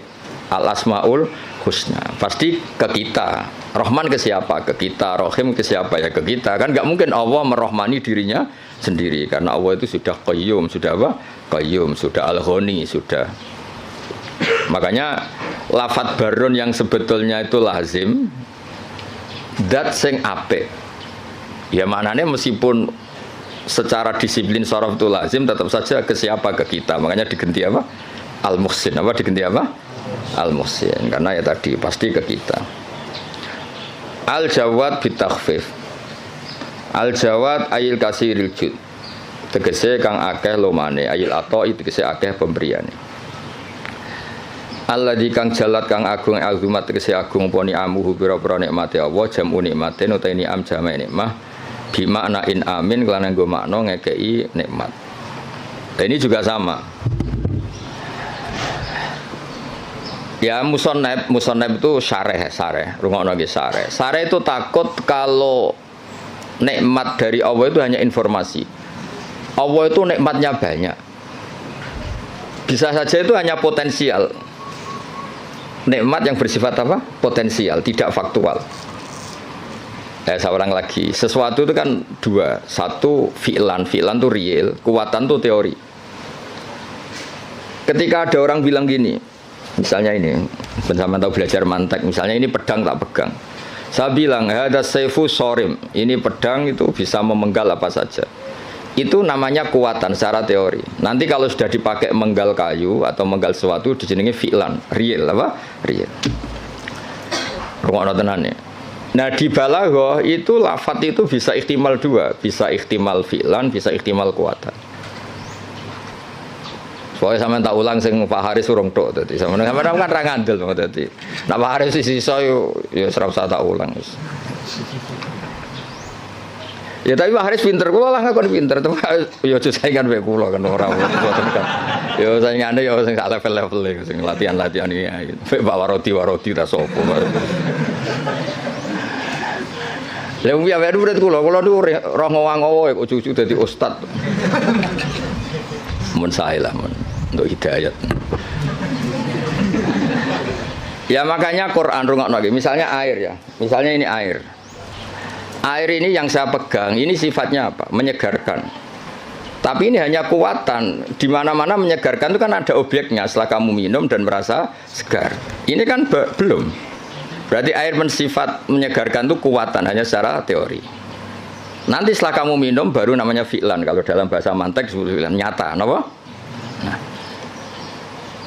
al-asmaul husna, pasti ke kita. Rahman ke siapa? Ke kita. Rahim ke siapa? Ya ke kita. Kan nggak mungkin Allah merahmani dirinya sendiri karena Allah itu sudah qayyum, sudah apa? Qayyum, sudah al-ghani, sudah. Makanya lafadz barun yang sebetulnya itu lazim dat sing apik. Ya maknanya meskipun secara disiplin sharaf itu lazim tetap saja ke siapa? Ke kita. Makanya diganti apa? Al-muhsin. Apa diganti apa? Al-muhsin. Karena ya tadi pasti ke kita. Al-jawad bitakhfif. Al-jawad ayil kasiril jud. tegese kang akeh lomane ayil ato tegese akeh pemberiane. Alladzi kang jalat kang agung azumat tegese agung poni amuhu pira-pira nikmate Allah jamu nikmate utawa ni'am jama' nikmah bi makna in amin kelana nggo makna ngekeki nikmat. Ini juga sama. Ya musonab itu syareh, rungokno nggih syareh. Syareh itu takut kalau nikmat dari Allah itu hanya informasi. Allah itu nikmatnya banyak. Bisa saja itu hanya potensial. Nikmat yang bersifat apa? Potensial, tidak faktual. Saya ulang lagi. Sesuatu itu kan dua. Satu fi'lan itu real, kekuatan itu teori. Ketika ada orang bilang gini, misalnya ini, bersama tahu belajar mantek, misalnya ini pedang tak pegang. Saya bilang, ada saifu sorim, ini pedang itu bisa memenggal apa saja. Itu namanya kekuatan secara teori. Nanti kalau sudah dipakai menggal kayu atau menggal sesuatu, dijenengi fi'lan, real apa? Real. Rungokno tenan ya. Nah di balaghah itu lafadz itu bisa ihtimal dua, bisa ihtimal fi'lan, bisa ihtimal kekuatan. Soalnya sampean tak ulang sing Pak Haris urung tok dadi sampean kan ra ngandel dadi. Nek Pak Haris sisa yo ora usah tak ulang wis. Ya tapi Pak Haris pinter, kula lah ngakon pinter, tapi yo aja saingan wae kula kan ora mboten kan. Yo saingane yo sing sak level-level sing latihan-latihan iki. Pak waroti ra sapa. Lha wong ya murid kula niku roh ngowang-ngowo kok cucu dadi ustad. Mun sae lah mun untuk hidayat. Ya makanya Quran rungokno nggih, misalnya air ya. Misalnya ini air. Air ini yang saya pegang, ini sifatnya apa? Menyegarkan. Tapi ini hanya kekuatan. Di mana-mana menyegarkan itu kan ada objeknya. Setelah kamu minum dan merasa segar. Ini kan belum. Berarti air bersifat menyegarkan itu kekuatan hanya secara teori. Nanti setelah kamu minum baru namanya fi'lan. Kalau dalam bahasa mantek fi'lan nyata, apa? Nah.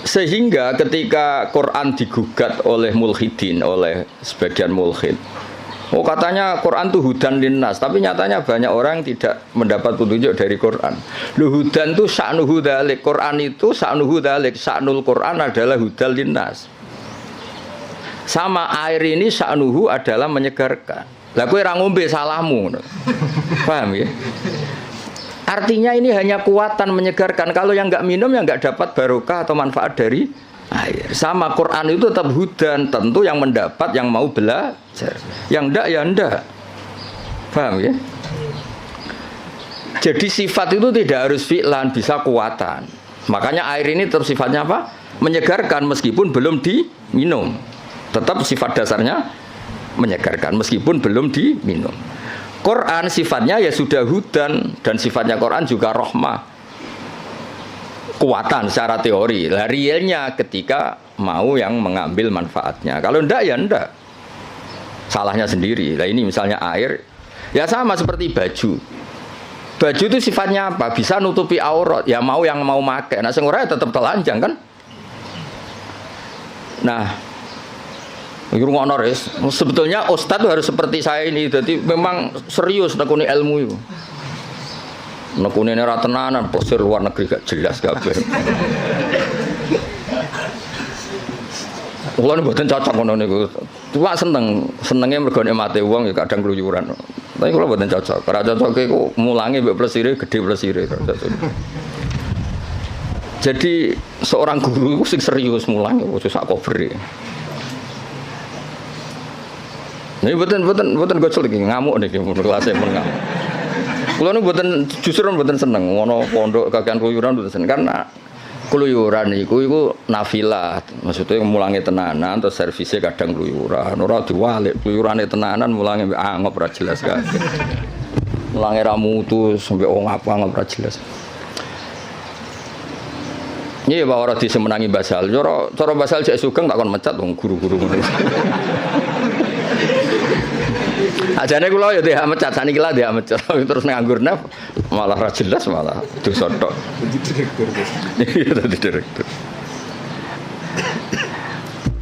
Sehingga ketika Quran digugat oleh mulhidin, oleh sebagian mulhid, oh katanya Quran itu hudan linnas, tapi nyatanya banyak orang tidak mendapat petunjuk dari Quran. Hudan itu sa'nuhu dzalik, Quran itu sa'nuhu dzalik, sa'nul Quran adalah hudan linnas. Sama air ini sa'nuhu adalah menyegarkan. Lah kowe ra ngombe salahmu. Paham ya? Artinya ini hanya kekuatan menyegarkan. Kalau yang enggak minum yang enggak dapat barokah atau manfaat dari air. Sama Quran itu tetap hudan, tentu yang mendapat yang mau belajar. Yang enggak ya enggak. Paham ya? Jadi sifat itu tidak harus fi'lan, bisa kekuatan. Makanya air ini tetap sifatnya apa? Menyegarkan meskipun belum diminum. Tetap sifat dasarnya menyegarkan meskipun belum diminum. Quran sifatnya ya sudah hudan dan sifatnya Quran juga rahmah. Kuatan secara teori. Lah realnya ketika mau yang mengambil manfaatnya. Kalau ndak ya ndak. Salahnya sendiri. Lah ini misalnya air ya sama seperti baju. Baju itu sifatnya apa? Bisa nutupi aurat. Ya mau yang mau pakai. Nah sing ora tetap telanjang kan? Nah, sebetulnya ustadz itu harus seperti saya ini, jadi memang serius nekuni ilmu itu. Nekuni ini ratenanan, posir luar negeri gak jelas kabeh. Kulo mboten cocok ngono niku. Cuma senenge mergo nikmate wong ya kadang keluyuran. Tapi kulo mboten cocok. Ora cocoke iku mulange mbek plesire gede plesire. Jadi seorang guru sing serius mulang khusus sak cover. Ini buatan gocol lagi ngamuk nih kelasnya pun ngamuk. Kalau ini buatan justru buatan seneng, ngono pondok kakean keluyuran buatan seneng karena keluyuran itu nafilah, maksudnya mulangnya tenanan, terus servisnya kadang keluyuran, orang diwalik keluyurannya tenanan mulangnya angop ora jelas kan, mulangnya ramutu sampai ngap ora jelas. Iya bahwa orang disemenangi basal, cara basal cek sugeng tak kon mecat dong guru-guru. Ajane kula ya dia mecat saniki lah dia mecat terus nganggur naf malah ra jelas malah dosa tok. Iya direktur.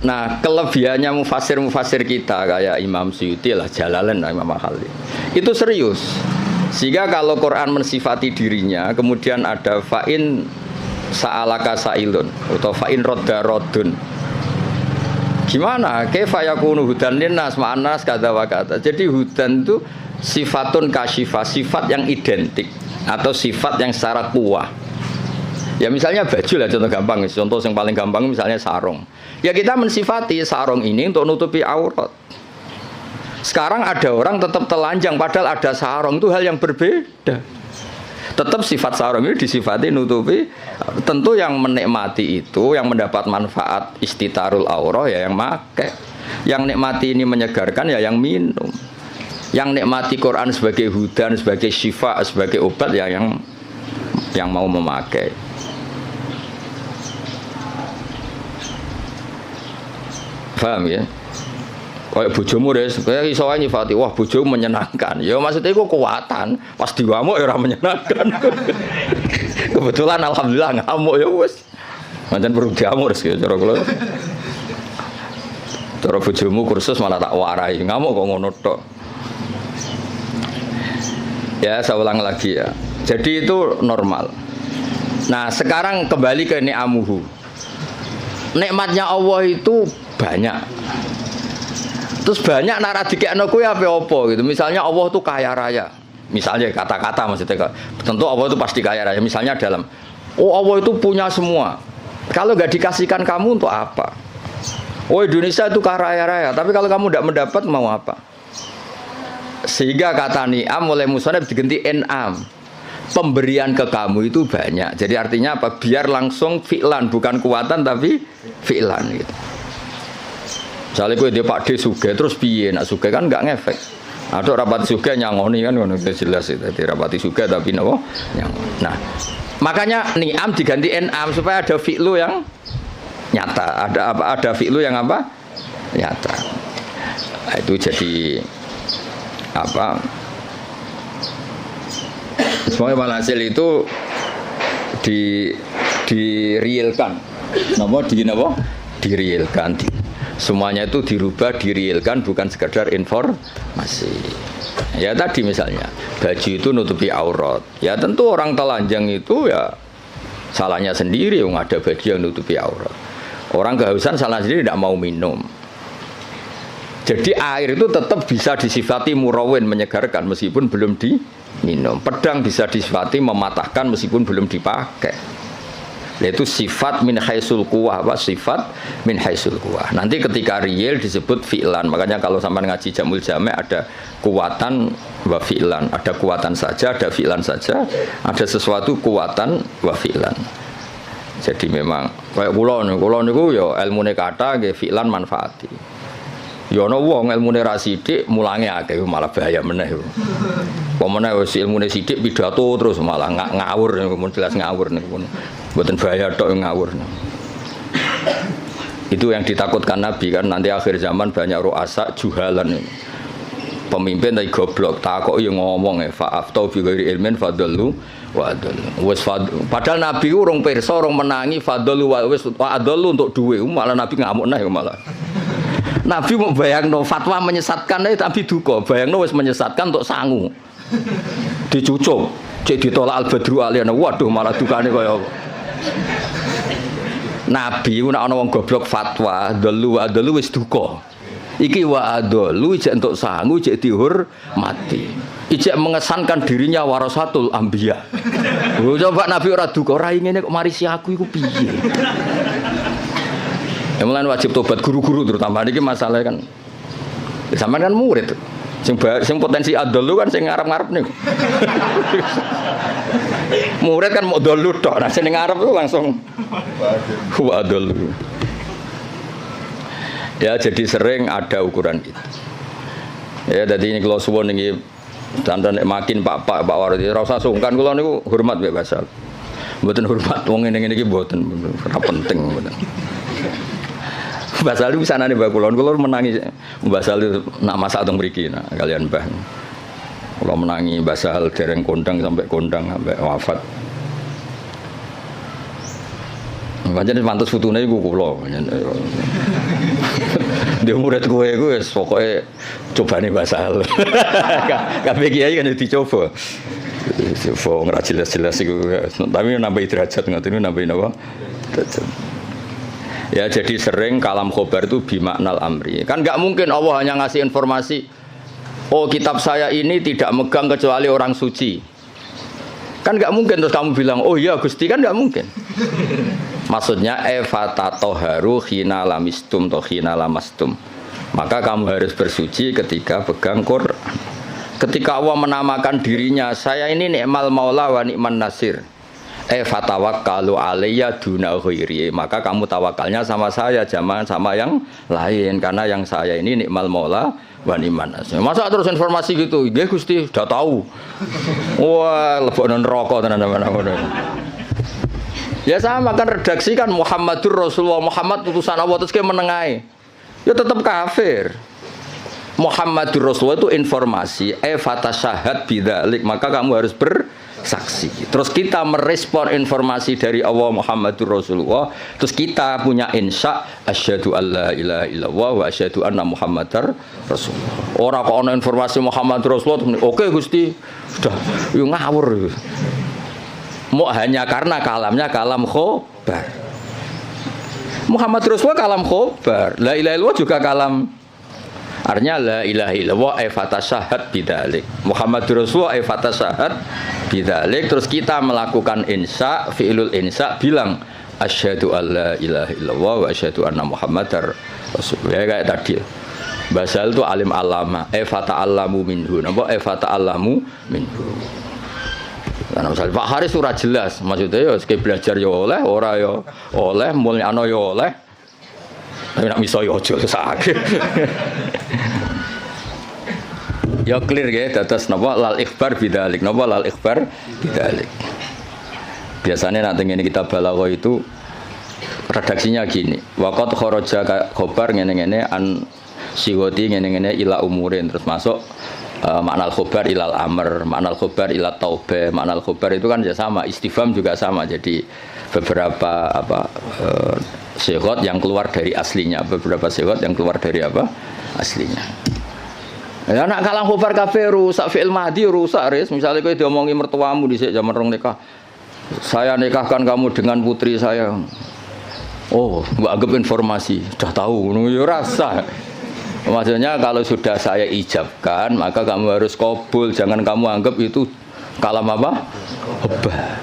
Nah, kelebihannya mufasir kita kayak Imam Suyuti lah Jalalain lah Imam Al-Khalil. Itu serius. Sehingga kalau Quran mensifati dirinya, kemudian ada fa'in sa'alaka sa'ilun atau fa'in rodda rodun. Gimana? Kaifa yakunu hudan linnas ma'anas kata wa kata. Jadi hudan itu sifatun kasyifah, sifat yang identik atau sifat yang secara kuah. Ya misalnya baju lah contoh gampang, contoh yang paling gampang misalnya sarung. Ya kita mensifati sarung ini untuk nutupi aurat. Sekarang ada orang tetap telanjang padahal ada sarung, itu hal yang berbeda. Tetap sifat sarung ini disifati nutupi. Tentu yang menikmati itu, yang mendapat manfaat istitarul aurah ya yang pakai. Yang nikmati ini menyegarkan ya yang minum. Yang nikmati Quran sebagai hudan, sebagai syifa, sebagai obat ya yang mau memakai. Paham ya? Kayak bojomu deh, kayak iso ae nyifati, wah bojomu menyenangkan. Ya maksudnya itu kekuatan, pas diwamuk ya ora menyenangkan. Kebetulan alhamdulillah ngamuk ya wis. Pancen perlu diamuk rezeki cara kula. Cara bojomu kursus malah tak warai, ngamuk kok ngono tok. Ya, saya ulang lagi ya. Jadi itu normal. Nah, sekarang kembali ke ni'amuhu. Nikmatnya Allah itu banyak. Terus banyak nara dikekno kuwi apa gitu. Misalnya Allah itu kaya raya. Misalnya kata-kata maksudnya. Tentu Allah itu pasti kaya raya. Misalnya dalam Allah itu punya semua. Kalau nggak dikasihkan kamu untuk apa? Indonesia itu kaya raya. Tapi kalau kamu tidak mendapat mau apa? Sehingga kata ni'am oleh musannaf diganti en'am. Pemberian ke kamu itu banyak. Jadi artinya apa? Biar langsung fi'lan, bukan kuatan tapi fi'lan gitu. Misalnya gue dia Pak D sugih terus piye? Nak sugih kan nggak ngefek. Ada rapati sugih nyangoni kan udah jelas itu. Jadi rapati sugih tapi nopo nyangoni. Nah, makanya ni'am diganti en'am supaya ada fi'lu yang nyata. Ada fi'lu yang apa? Nyata. Nah, itu jadi apa? Semuanya walhasil itu direalkan. Direalkan. Semuanya itu dirubah, direalkan, bukan sekedar informasi. Ya tadi misalnya baju itu nutupi aurat. Ya tentu orang telanjang itu ya salahnya sendiri, yang ada baju yang nutupi aurat. Orang kehausan salah sendiri, tidak mau minum. Jadi air itu tetap bisa disifati murawin, menyegarkan meskipun belum diminum. Pedang bisa disifati mematahkan meskipun belum dipakai. Yaitu sifat min haisul quwah, sifat min haisul quwah. Nanti ketika real disebut fi'lan. Makanya kalau sampai ngaji Jamul Jami' ada kuwatan wa fi'lan. Ada kuwatan saja, ada fi'lan saja. Ada sesuatu kuwatan wa fi'lan. Jadi memang kayak kula niku ya ilmune kata nggih fi'lan manfaati. Ya ana wong ilmune ra sithik mulange akeh malah bahaya meneh. Pemene wis ilmune sithik pidato terus malah ngawur niku jelas ngawur niku. Mboten bahaya tok ngawur. Itu yang ditakutkan Nabi kan nanti akhir zaman banyak ru'asa juhalan. Pemimpin tapi goblok, takoki ngomong fa'aftau bi ghairi ilmin fadallu wa adallu. Wis padahal Nabi urung pirsa, urung menangi fadallu wa wis adallu untuk duwe, malah Nabi ngamuk nah malah. Nabi mau bayangno fatwa menyesatkan tapi duka, bayangno wis menyesatkan untuk sangu. Dicucuk, cek ditolak al-badru aliyana. Waduh malah dukane kaya apa. Nabi ku nek ana wong goblok fatwa, dalu wa dalu wis duka. Iki wa adalu ijek entuk sangu, ijek dihormati. Ijek mengesankan dirinya warasatul anbiya. Coba Nabi ora duka, ora ngene kok marisi aku iku piye? Ya mulane wajib tobat guru-guru terutama niki masalah kan. Sampeyan kan murid. Sing potensi adalu kan sing ngarep-ngarep niku. Murid kan mau dalu tok, nah sing ngarep itu langsung wa adalu. Ya jadi sering ada ukuran itu. Ya jadi ini kalau suwon ini dandan makin Pak Wardi ora usah sungkan kula niku hormat mbek Basal. Mboten hormat wong ngene iki mboten ora penting mboten. Basal itu sanane Mbak kula menangi Basal itu nak masak teng mriki nah kalian Mbah. Kula menangi Basal dereng kondang sampai wafat. Pancen pantes fotone iku kula. Dia murid gue pokoknya coba nih bahasa hal. Kabeh kiai kan dicoba. Coba nggak jelas-jelas itu. Tapi nambah derajat nggak ini nambahin apa? Derajat. Ya jadi sering kalam khobar itu bimaknal amri. Kan nggak mungkin Allah hanya ngasih informasi. Oh kitab saya ini tidak megang kecuali orang suci. Kan nggak mungkin terus kamu bilang oh iya Gusti, kan nggak mungkin. Maksudnya efatatoharu khina lamistum to khina lamastum. Maka kamu harus bersuci ketika pegang Quran. Ketika Allah menamakan dirinya, saya ini ni'mal maula wa ni'man nasir. Fatawakkalu alayya duna ghairi. Maka kamu tawakalnya sama saya, jangan sama yang lain, karena yang saya ini ni'mal maula wa ni'man nasir. Masa terus informasi gitu? Nggih Gusti, sudah tahu. Wah, lebokno neraka tenan-tenan. Ya sama kan redaksi kan Muhammadur Rasulullah, Muhammad utusan Allah, terus kayak menengahi. Ya tetap kafir. Muhammadur Rasulullah itu informasi, fatasyahat bidzalik, maka kamu harus bersaksi. Terus kita merespon informasi dari Allah Muhammadur Rasulullah, terus kita punya insya asyhadu alla ilaha illallah wa asyhadu anna Muhammadar Rasulullah. Ora kok ana informasi Muhammadur Rasulullah, oke Gusti, sudah yo ngawur. Mau hanya karena kalamnya kalam khobar. Muhammad Rasulullah kalam khobar. La ilaha illallah juga kalam. Artinya la ilaha illallah fatasyahat bidzalik. Muhammad Rasulullah fatasyahat bidzalik. Terus kita melakukan insya, fi'lul insya, bilang asyhadu alla ilaha illallah wa asyhadu anna Muhammadar Rasulullah. Kayak tadi. Basal itu alim alama, fata'allamu minhu. Napa fata'allamu minhu. Nah, misalnya Pak Haris surah jelas, maksudnya ya sekali belajar ya oleh, ora ya oleh, mulyano ya oleh, tapi nak miso ya ojo sakit. Ya clear ya, dados napa lal ikhbar bidzalik, napa lal ikhbar bidzalik. Biasanya nanti ini kita balaghah itu redaksinya gini, waqad kharaja khobar ngene-ngene an siwati ngene-ngene ila umurin, terus masuk makna al-khobar ilal amr, makna al-khobar ilal taubah. Makna al-khobar itu kan ya sama, istifham juga sama. Jadi beberapa sighot yang keluar dari aslinya, beberapa sighot yang keluar dari apa? Aslinya. Ya nak kalam khobar kabeh rusak, fi'il madhi rusak res. Misalnya kowe diomongi mertuamu dhisik zaman rong nikah. Saya nikahkan kamu dengan putri saya. Oh, mbok anggap informasi, sudah tahu ngono ya rasa. Maksudnya kalau sudah saya ijabkan, maka kamu harus qabul. Jangan kamu anggap itu kalam apa? Hobah.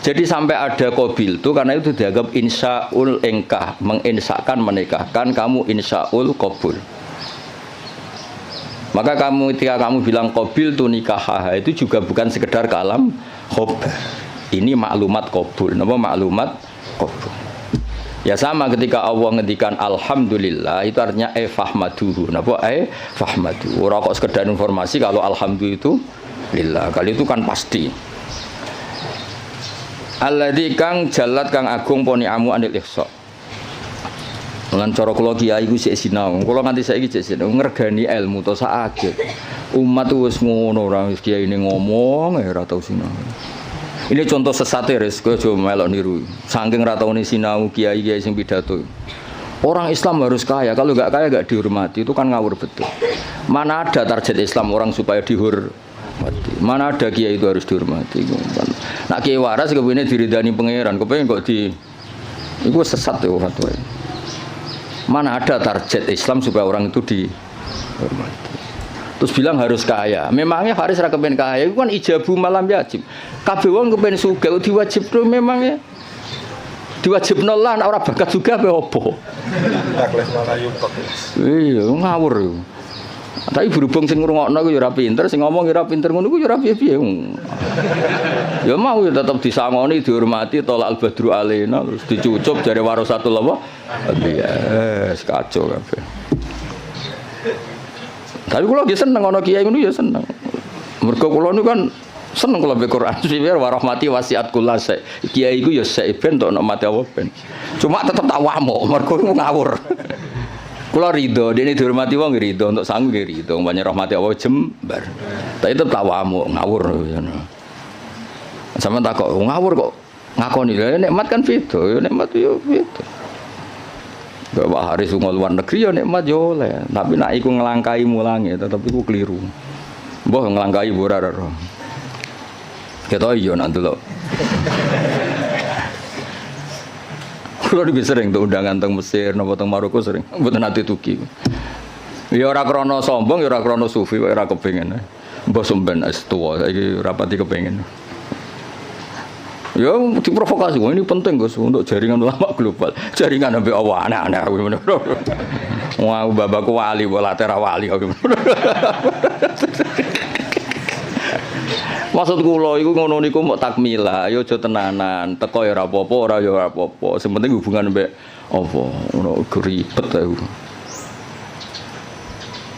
Jadi sampai ada qabil itu karena itu dianggap insyaul engkah, menginsyakan menikahkan, kamu insyaul qabul. Maka kamu ketika kamu bilang qabil tu nikah, itu juga bukan sekedar kalam hobah. Ini maklumat qabul. Napa maklumat qabul? Ya sama ketika Allah ngendikan alhamdulillah itu artinya fahmaduhu. Napa fahmadu. Ora kok sekedar informasi kalau alhamdulillah itu lillah. Kali itu kan pasti. Alladzi kang jalat kang agung poni amu anil ihsa. Lan cara kula kiai iku sik sinau. Kula nganti saiki sik sinau ngregani ilmu to sak umat wis ngono ora wis kiai ini ngomong ora tau sinau. Ini contoh sesat ya, kowe aja melok niru. Saking ra taune sinau kiai-kiai sing pidato. Orang Islam harus kaya, kalau enggak kaya enggak dihormati, itu kan ngawur betul. Mana ada target Islam orang supaya dihormati. Mana ada kiai itu harus dihormati. Nak kiai waras kepengine diridani pangeran, kepengin kok di iku sesat ya fatwa. Mana ada target Islam supaya orang itu dihormati. Terus bilang harus kaya. Memangnya Haris ra kepen kaya, itu kan ijabu malam yajib. Kabeh wong kepen sugih diwajibno memangnya. Diwajibno lah ora bakat juga apa opo. Iya, ngawur. Tapi berhubung sing ngrungokno ku ya ora pinter, sing ngomong ya ora pinter ngono ku ya ora piye-piye. Ya mau ya tetep disangoni, dihormati, tolak al-badru alaina, terus dicucup dari warasatul apa? Iya, kacau kabeh. Tapi kula nggih seneng ana kiai ngono ya seneng. Mergo kula niku kan seneng kula baca Quran. Sifir wa rahmati wasiat kulase. Kiai iku ya sek ben tok nek mati apa ben. Cuma tetep tak wamuk mergo ngawur. Kula ridho, dene dihormati wong ridho, untuk sangu nggih ridho, banyak rahmati Allah jembar. Tapi tetep tak wamuk ngawur ngono. Sampeyan tak kok ngawur kok ngakoni lha nikmat kan beda, ya nikmat yo beda. Pak Haris lunga luar negeri ya nikmat yo oleh, tapi nak iku ngelangkai mulange tetep iku keliru. Mbah ngelangkai ora ora. Ketok yo nak delok. Kulo iki sering tuh undangan teng Mesir napa teng Maroko sering, mboten nate tuki. Ya ora krana sombong, ya ora krana sufi, ora kepengin. Mbah sampean es tuwa saiki rapati kepengin. Ya diprovokasi, ini penting Gus untuk jaringan ulama global. Jaringan sampai Allah aneh-aneh. Wah, babakku wali, bola tera wali. Maksud kula iku ngono niku mok takmila, ya aja tenanan. Teko ya ora apa-apa, ora ya ora apa-apa. Sing penting hubungan mbek apa, ngono ribet aku.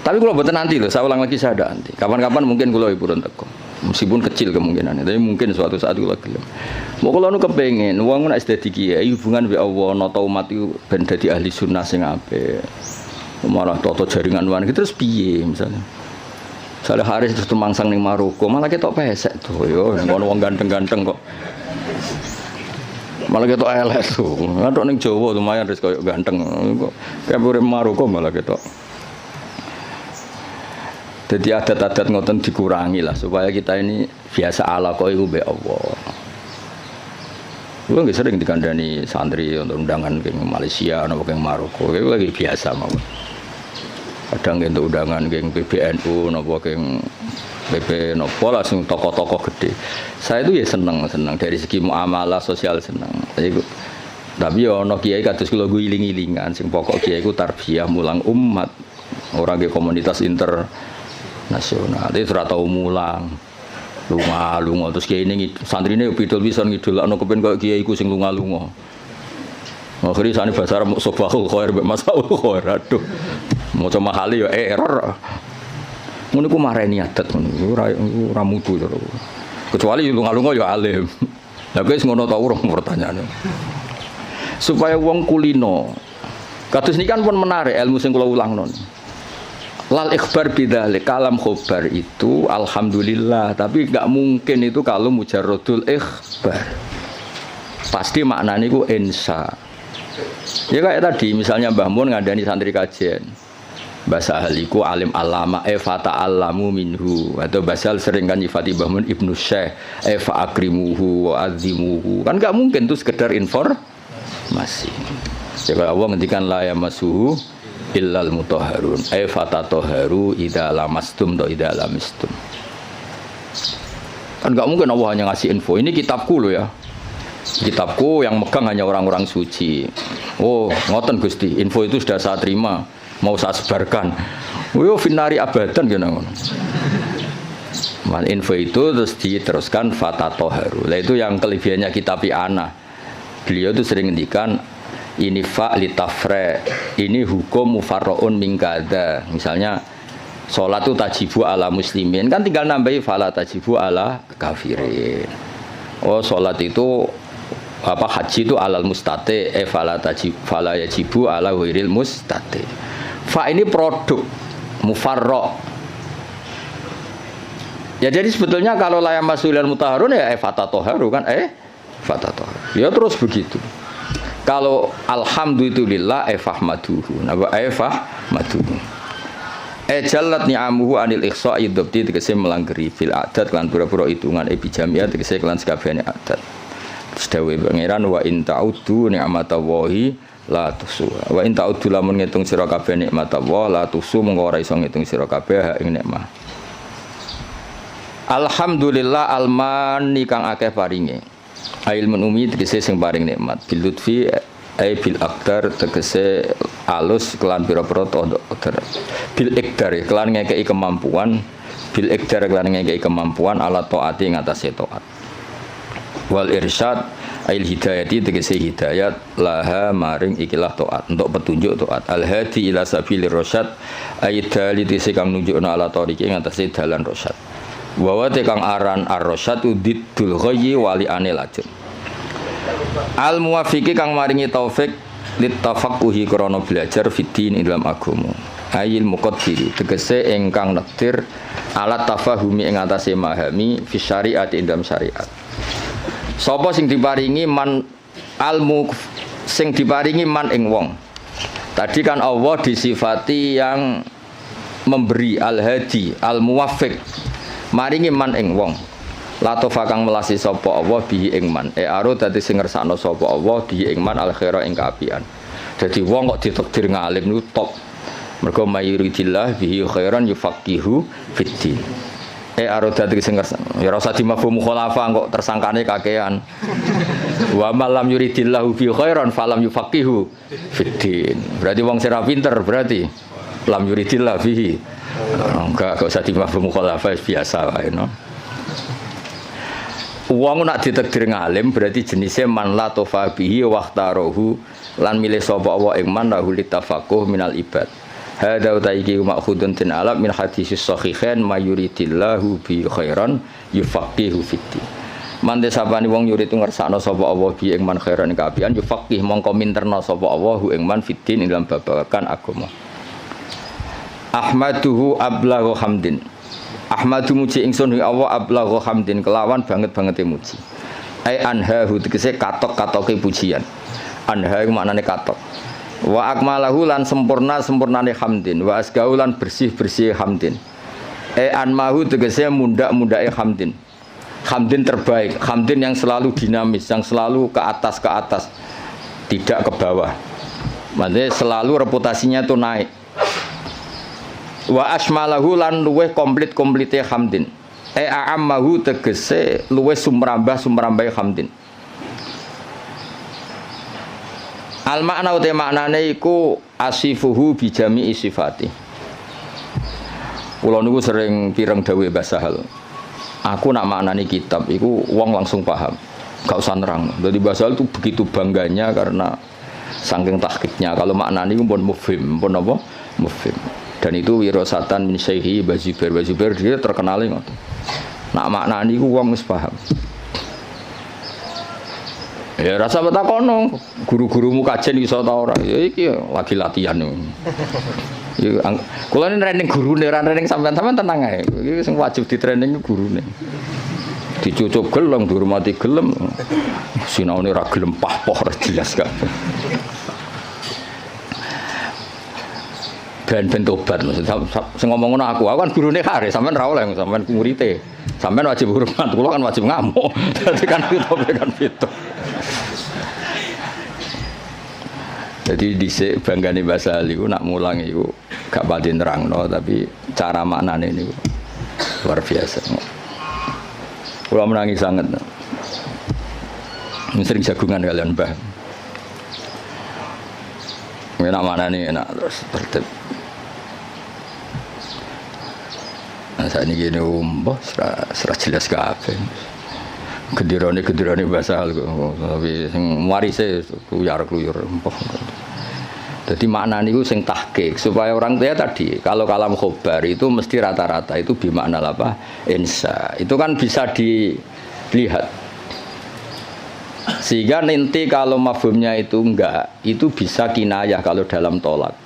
Tapi kula mboten nanti lho, saya ulang lagi saya ada nanti. Kapan-kapan mungkin kula purun teko. Meskipun kecil kemungkinannya, tapi mungkin suatu saat kula gelem. Mau kula nu kepengin wong nek dadi kiai hubungan mbek Allah, nata umat iku ben dadi ahli sunnah sing apik. Malah toto jaringan wan terus piye misalnya. Saleh Haris terus mangsang ning Maroko, malah ketok pesek tuh yo, ngono wong ganteng-ganteng kok. Malah ketok elek tuh. Ngatok ning Jawa lumayan wis koyo ganteng kok. Kayak urip Maroko malah ketok. Jadi adat-adat ngoten dikurangi lah supaya kita ini biasa ala kok iku mbek Allah. Kulo nggih sering dikandani santri untuk undangan ke Malaysia napa ke Maroko, itu lagi biasa mawon. Kadang untuk undangan ke PBNU napa ke PP napa lah sing tokoh-tokoh gede. Saya itu ya seneng dari segi muamalah sosial seneng. Tapi ya ana kiai kados kula iling-ilingan sing pokok kiai iku tarbiyah mulang umat. Ora ke komunitas nasional, itu ora tau mulang. Lunga terus kiai ini santrine pidol pisan ngidolakno kepen kok kiai iku sing lunga-lunga. Akhire sane bahasa Arab sobahul khair mbek masaul khair. Aduh. Maca mahali ya error. Ngono ku mareni adat ngono. Ora mutu terus. Kecuali lunga-lunga ya alim. Lah guys ngono ta urung pertanyaane. Supaya wong kulino. Kados niki kan pun menarik ilmu sing kula ulangno. Lal ikhbar bidzalik, kalam khobar itu alhamdulillah, tapi enggak mungkin itu kalau mujarradul ikhbar. Pasti maknanya itu insya. Ya kayak tadi misalnya Mbah Mun ngandani santri kajian. Bahasa ahliku alim alama fata alamu minhu, atau basal sering kan nyifati Mbah Mun Ibnu Syekh fa akrimuhu wa azimuhu. Kan enggak mungkin itu sekedar informasi. Ya kalau Allah ngendikan la yamassuhu illal mutahharun fatatoharu idza lamastum do idza lamistum. Kan enggak mungkin Allah hanya ngasih info. Ini kitabku loh ya. Kitabku yang megang hanya orang-orang suci. Oh, ngoten Gusti, info itu sudah saya terima, mau saya sebarkan. Yo finari abadan gitu ngono. Info itu terus diteruskan fatatoharu. Lah itu yang kelebihannya kitab ana. Beliau itu sering ngendikan ini fa litafre, ini hukum mufarroun mingkada. Misalnya sholat itu tajibu ala muslimin, kan tinggal nambahi fala tajibu ala kafirin. Oh sholat itu apa haji itu alal mustate, fala yajibu ala wiril mustate. Fa ini produk mufarro. Ya jadi sebetulnya kalau layam masulil mutaharun ya fatatoharu kan fatatoharu. Ya terus begitu. Kalau alhamdulillah fahmaduhu. Napa fahmaduhu. Jalat ni'amuhu anil ikhsa'i dzabti tegese melanggeri fil adat lan pura-pura hitungan bijamiah tegese kelan sakabehane adat. Terus dawuh pangeran wa in ta'uddu ni'matallahi la tusuha. Wa in ta'uddu lamun ngitung sira kabeh nikmatallahi la tusu mengko ora iso ngitung sira kabeh ing nikmat. Alhamdulillah almani kang akeh paringe. Ilmun umi tegese sing paring nikmat bil lutfi bil aqdar tegese alus kelan pira-pira qadar bil iqdar kelan ngekeki kemampuan bil iqdar kelan ngekeki kemampuan ala taati ngatasé taat wal irsyad ail hidayati tegese hidayat laha maring ikilah taat untuk petunjuk taat al hadi ila sabilir rasyad aidali tegese kang nunjukna ala tariqi ngatasé dalan rasyad wa kang aran ar-rasyad udiddul ghayyi wali anil lajur al muwafiqi kang maringi taufik litafaqquhi krana belajar fiddin dalam agama ayil muqaddiri tegese ingkang nektir alat tafahumi ing atase memahami fi syariat dalam syariat. Sapa sing diparingi man almu sing diparingi man ing wong Tadi kan Allah disifati yang memberi al-hadi, al-muwaffiq. Maringi man ing wong. Latofa kang melasi sapa Allah bihi ing man. Aro dadi sing ngersakno sapa Allah bihi ing man al-khaira ing kaapian. Dadi wong kok ditakdir ngalim niku top. Mergo mayuridillah bihi khairan yufaqihu fiddin. Aro dadi sing ngersakno. Ya ora usah dimafhum khulafa kok tersangkane kakean. Wa malam yuridillahu bihi khairan falam yufaqihu fiddin. Berarti wong sing ra pinter berarti lam yuridillah bihi. Enggak usah dimafhum khulafa biasa wae no. Wong nak ditakdir ngalim berarti jenisnya man la tofa bihi waqtarohu lan milih sapa Allah ing man lahu litafaqquh minal ibad. Hadza utaiki ma'khudun tin alam min hadisis sahihain mayuridillahu bi khairan yufaqihu fiddin. Man desapani wong yurid ngersakno sapa Allah bi ing man khairan kaapian yufaqih mongko minterna sapa Allah ing man fiddin ing dalam babagan agama. Ahmaduhu ablaghu hamdin. Ahmadu muji ingsun ing Allah ablaghu hamdin kelawan banget-bangete muji. Ai anhahu tegese katok-katoke pujian. Anha iku maknane katok. Wa akmalahu lan sempurnane hamdin, wa asgau lan bersih-bersih hamdin. Anmahu tegese mundak-mundake hamdin. Hamdin terbaik, hamdin yang selalu dinamis, yang selalu ke atas, tidak ke bawah. Maksudnya selalu reputasinya itu naik. Wa asmalahu lan luweh komplit-komplite hamdin. A'ammahu tegese luweh sumrambah hamdin. Al makna uta maknane iku asifuhu bi jami'i sifati. Kula niku sering pireng dawuh Mbah Sahal. Aku nak maknani kitab iku wong langsung paham. Gak usah nerang. Jadi Mbah Sahal itu begitu bangganya karena saking tahqiqnya. Kalau maknani iku pun mufhim, pun apa? Mufhim. Dan itu wirasatan min syaihi Bazubair dia terkenal ngoten. Nak maknani iku wong wis paham. Ya rasa betakono, guru-gurumu kajen iso ta ora? Ya iki lagi latihan. Ya kula ini training gurune, ora training sampean-sampean tenang ae. Iki sing wajib di training gurune. Dicucup gelem, dihormati gelem. Sinaune ora gelem pah-poh ora jelas kan. Ben tobat maksud sing ngomong ngono aku kan gurune kare sampean ra oleh sampean murid-e. Sampean wajib hormat, kula kan wajib ngamuk. Dadi kan itu. Jadi dhisik banggane Mbah Sahal iku nak mulang iku gak pati nerangno tapi cara maknane niku luar biasa. Kula menangi sangat. Sering jagungan kalian Mbah. Enak maknane enak terus tertib. Nah saat ini gini mbah serah jelas kabeh. Kedirane Mbah Sahal kok tapi sing warise kluyur mbah. Jadi makna niku sing tahqiq supaya orang tua tadi kalau kalam khobar itu mesti rata-rata itu bimakna apa? Insa. Itu kan bisa dilihat. Sehingga nanti kalau mafhumnya itu enggak, itu bisa kinayah kalau dalam tolak.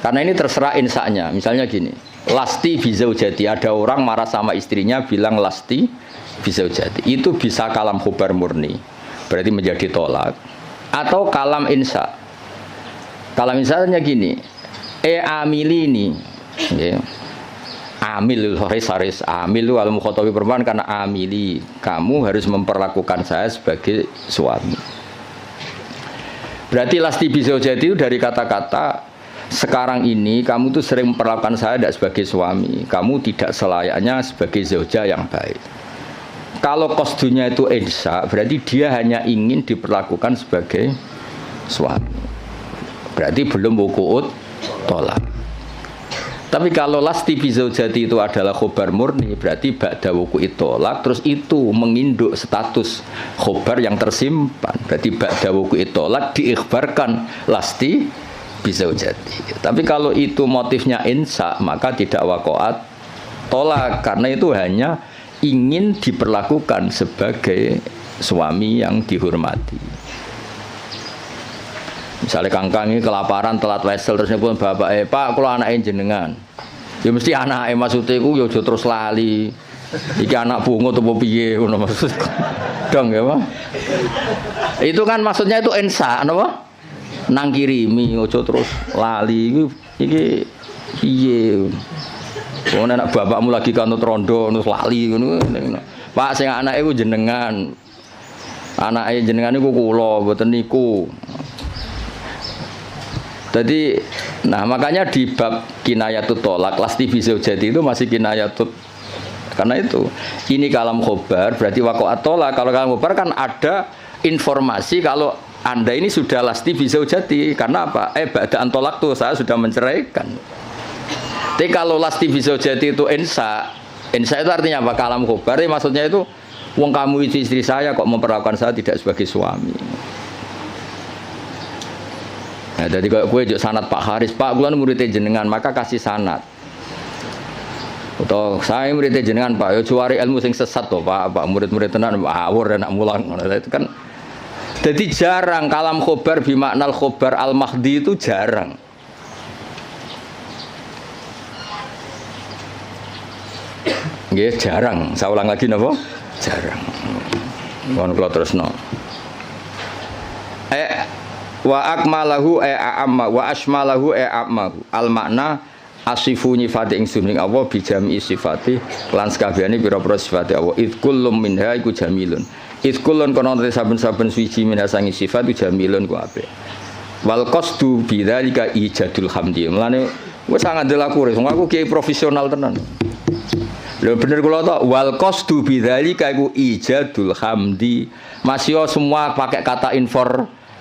Karena ini terserah insanya. Misalnya gini, lasti bizaujati, ada orang marah sama istrinya bilang lasti bizaujati. Itu bisa kalam khobar murni. Berarti menjadi tolak. Atau kalam insa. Kalau misalnya gini, amilini, ya. Amil haris amil al mukhatabi perempuan karena amili, kamu harus memperlakukan saya sebagai suami. Berarti lasti bizaujati itu dari kata-kata sekarang ini kamu tuh sering memperlakukan saya tidak sebagai suami, kamu tidak selayaknya sebagai zauja yang baik. Kalau qasdunya itu insa, berarti dia hanya ingin diperlakukan sebagai suami. Berarti belum wuku'ut tolak. Tapi kalau lasti bizaujati itu adalah khobar murni, berarti ba'da wuku'ut tolak, terus itu menginduk status khobar yang tersimpan. Berarti ba'da wuku'ut tolak diikhbarkan lasti bizaujati. Tapi kalau itu motifnya insa, maka tidak wakoat tolak, karena itu hanya ingin diperlakukan sebagai suami yang dihormati. Misalnya kangkang ini kelaparan telat wesel terus nyebut bapak pak kalau anaknya jenengan ya mesti anaknya maksudnya itu ya terus lali iki anak bungo atau piye ngono maksud dong ya Pak. Itu kan maksudnya itu insa apa nang kirimi ojo terus lali iki piye. Wong anak bapakmu lagi kanut rondo terus lali ngono. Pak sing anake ku jenengan. Anake jenengan niku kula mboten niku. Jadi, nah makanya di bab kinayatut tolak, lasti bizaujati itu masih kinayatut. Karena itu, ini kalam khobar, berarti waqa'at tolak. Kalau kalam khobar kan ada informasi kalau Anda ini sudah lasti bizaujati. Karena apa? Ba'da'an tolak tuh saya sudah menceraikan. Tapi kalau lasti bizaujati itu insa itu artinya apa? Kalam khobar, maksudnya itu, wong kamu itu istri saya kok memperlakukan saya tidak sebagai suami. Nah, jadi kalau gue juk sanad Pak Haris, Pak gue muridnya jenengan, maka kasih sanad. Atau saya muridnya jenengan Pak, yo cuari ilmu sing sesat toh Pak, murid-murid tenan awur anak mulang. Itu kan, jadi jarang kalam khobar bimaknal khobar al mahdi itu jarang. Nggih, jarang. Saya ulang lagi napa? Jarang. Mohon kula terusno. Wa akmalahu a'amma wa asmalahu a'ammahu al makna asifu nyifati ingsun ing Allah bi jami sifati lan sakabehane pira-pira sifate Allah id kullum minha iku jamilun id kullun kono saben-saben suci minha sangi sifat iku jamilun ku apik wal qasdu bidzalika ijadul hamdi mulane wis sangat delaku wong aku kiai profesional tenan lho bener kula to wal qasdu bidzalika iku ijadul hamdi masih semua pakai kata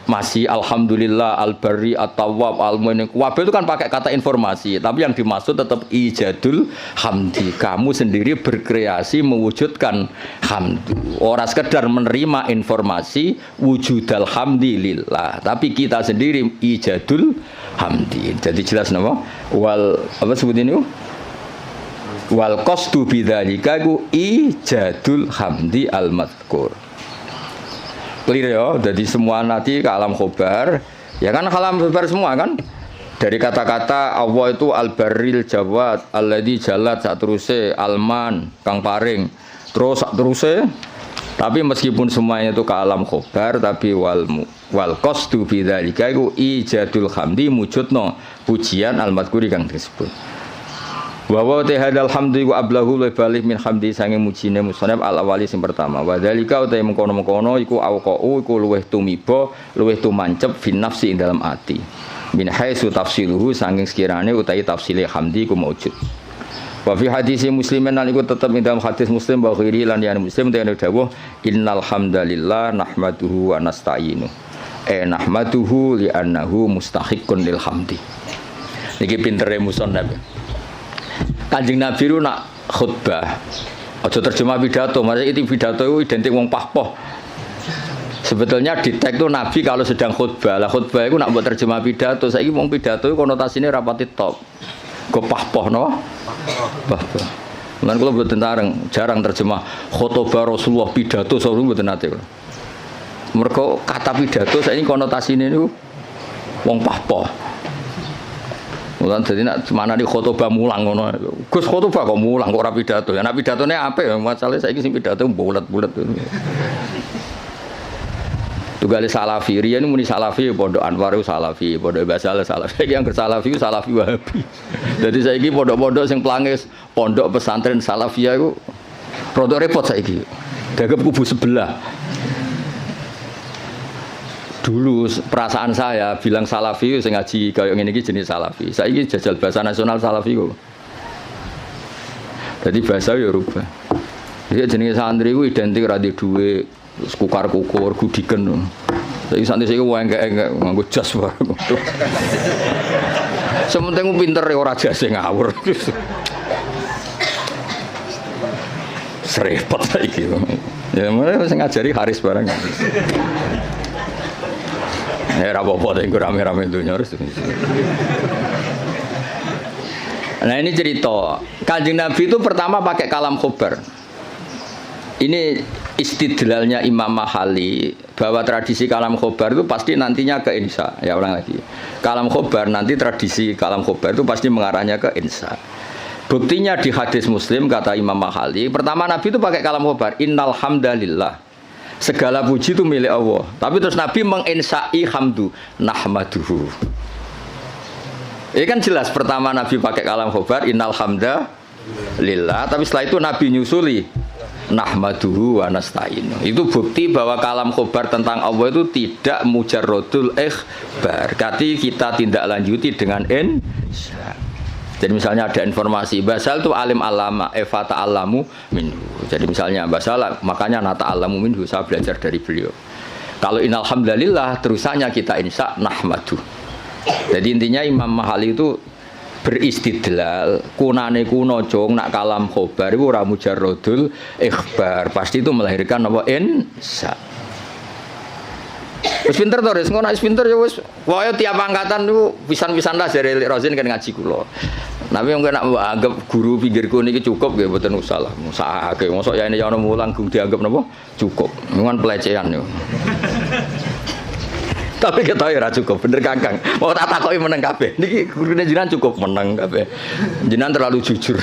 masih alhamdulillah al-barri at-tawwab al-mu'min wabil itu kan pakai kata informasi tapi yang dimaksud tetap ijadul hamdi kamu sendiri berkreasi mewujudkan hamdu orang sekedar menerima informasi wujudal hamdi lillah tapi kita sendiri ijadul hamdi jadi jelas nama wal apa sebut ini wal qasdu bidzalika ku ijadul hamdi al-madhkur clear ya, jadi semua nanti ke alam khobar ya kan alam khobar semua kan dari kata-kata Allah itu al-barril jawad alladzi jalat sak teruse alman kang paring terus sak teruse tapi meskipun semuanya itu ke alam khobar tapi wal qasdu bidzalika iku ijadul hamdi mujudno pujian al-madhkuri kang disebut wa wa tahadal hamdi wa ablahu wa balih min hamdi sange mujine musannaf al awali sing pertama wa dzalika uta mengkono-mengkono iku auqau iku luweh tumiba luweh tumancep fin nafsi ing dalam ati min haitsu tafsiluhu saking sekirane utahi tafsile hamdi ku maujud wa fi hadis muslimin lan iku tetep ing dalam hadis muslim wa ghairi lan ya muslim dene dawuh innal hamdalillah nahmaduhu wa nasta'inu nahmaduhu li annahu mustahiqqun lil hamdi niki pintere musannaf Kanjeng Nabi itu nak khutbah aja terjemah pidato maksudnya itu pidato itu identik wong pahpoh sebetulnya di teks itu Nabi kalau sedang khutbah lah khutbah itu nak buat terjemah pidato saya ini wong pidato itu konotasinya rapati top kok pahpoh no pahpoh dan kalau buat jarang terjemah khutbah Rasulullah pidato selalu buat nanti mereka kata pidato saya ini konotasinya itu wong pahpoh mulan jadi nak mana di khotbah mulang ngono. Gus khotbah kok mulang kok ora pidato. Ya nek pidatone apik ya masalahe saiki sing pidato bulet-bulet. Tugale salafi riyen muni salafi pondok Anwar salafi, pondok Basal salafi. Yang ke salafi salafi Wahabi. Jadi saiki pondok-pondok sing pelangis pondok pesantren salafiyah iku rada repot saiki. Dagep kubu sebelah. Dulu perasaan saya bilang salafi sing ngaji kaya ngene iki jenis salafi. Saiki jajal bahasa nasional salafi kok. Jadi bahasa ya rubah. Iki jenenge santri ku identik ra di dhuwit, kukar-kukur, gudiken. Saiki santri sing engke-engke nganggo jas wae. Sementing pinter ora jase ngawur. Serepot saiki. Ya mulai sing ngajari Haris barang. Ya apa-apa tapi rame-rame dunia harus. Nah ini cerita Kanjeng Nabi itu pertama pakai kalam khobar. Ini istidlalnya Imam Mahali bahwa tradisi kalam khobar itu pasti nantinya ke insa. Ya ulang lagi. Kalam khobar nanti tradisi kalam khobar itu pasti mengarahnya ke insa. Buktinya di hadis Muslim kata Imam Mahali, pertama Nabi itu pakai kalam khobar. Innal hamdalillah. Segala puji itu milik Allah. Tapi terus Nabi menginsai hamdu nahmaduhu. Ini kan jelas pertama Nabi pakai kalam khobar innal hamda lillah, tapi setelah itu Nabi nyusuli nahmaduhu wa nasta'inu. Itu bukti bahwa kalam khobar tentang Allah itu tidak mujarrodul ikhbar. Berarti kita tindak lanjuti dengan insya. Jadi misalnya ada informasi Basal itu alim alama Eva ta'alamu minhu. Jadi misalnya Basal makanya nata alamu minhu, saya belajar dari beliau. Kalau innalhamdulillah terusannya kita insya nahmadu. Jadi intinya Imam Mahali itu beristidlal kunane kuno cong nak kalam khobar itu ora mujarrodul ikhbar, pasti itu melahirkan apa insya. Wis pinter to, ngono wis pinter ya wis. Pokoke tiap angkatan niku pisan-pisan lah jare Rozin kan ngaji kula. Tapi mungkin nak anggap guru pinggirku niki cukup nggih mboten usah lah. Usahake mosok ya ini ya ono mulang gung dianggap napa? Cukup. Ngan pelecehan yo. Tapi kita ya ora cukup, bener Kakang. Mau tak takoki meneng kabeh. Niki gurune jenengan cukup meneng kabeh. Jenengan terlalu jujur.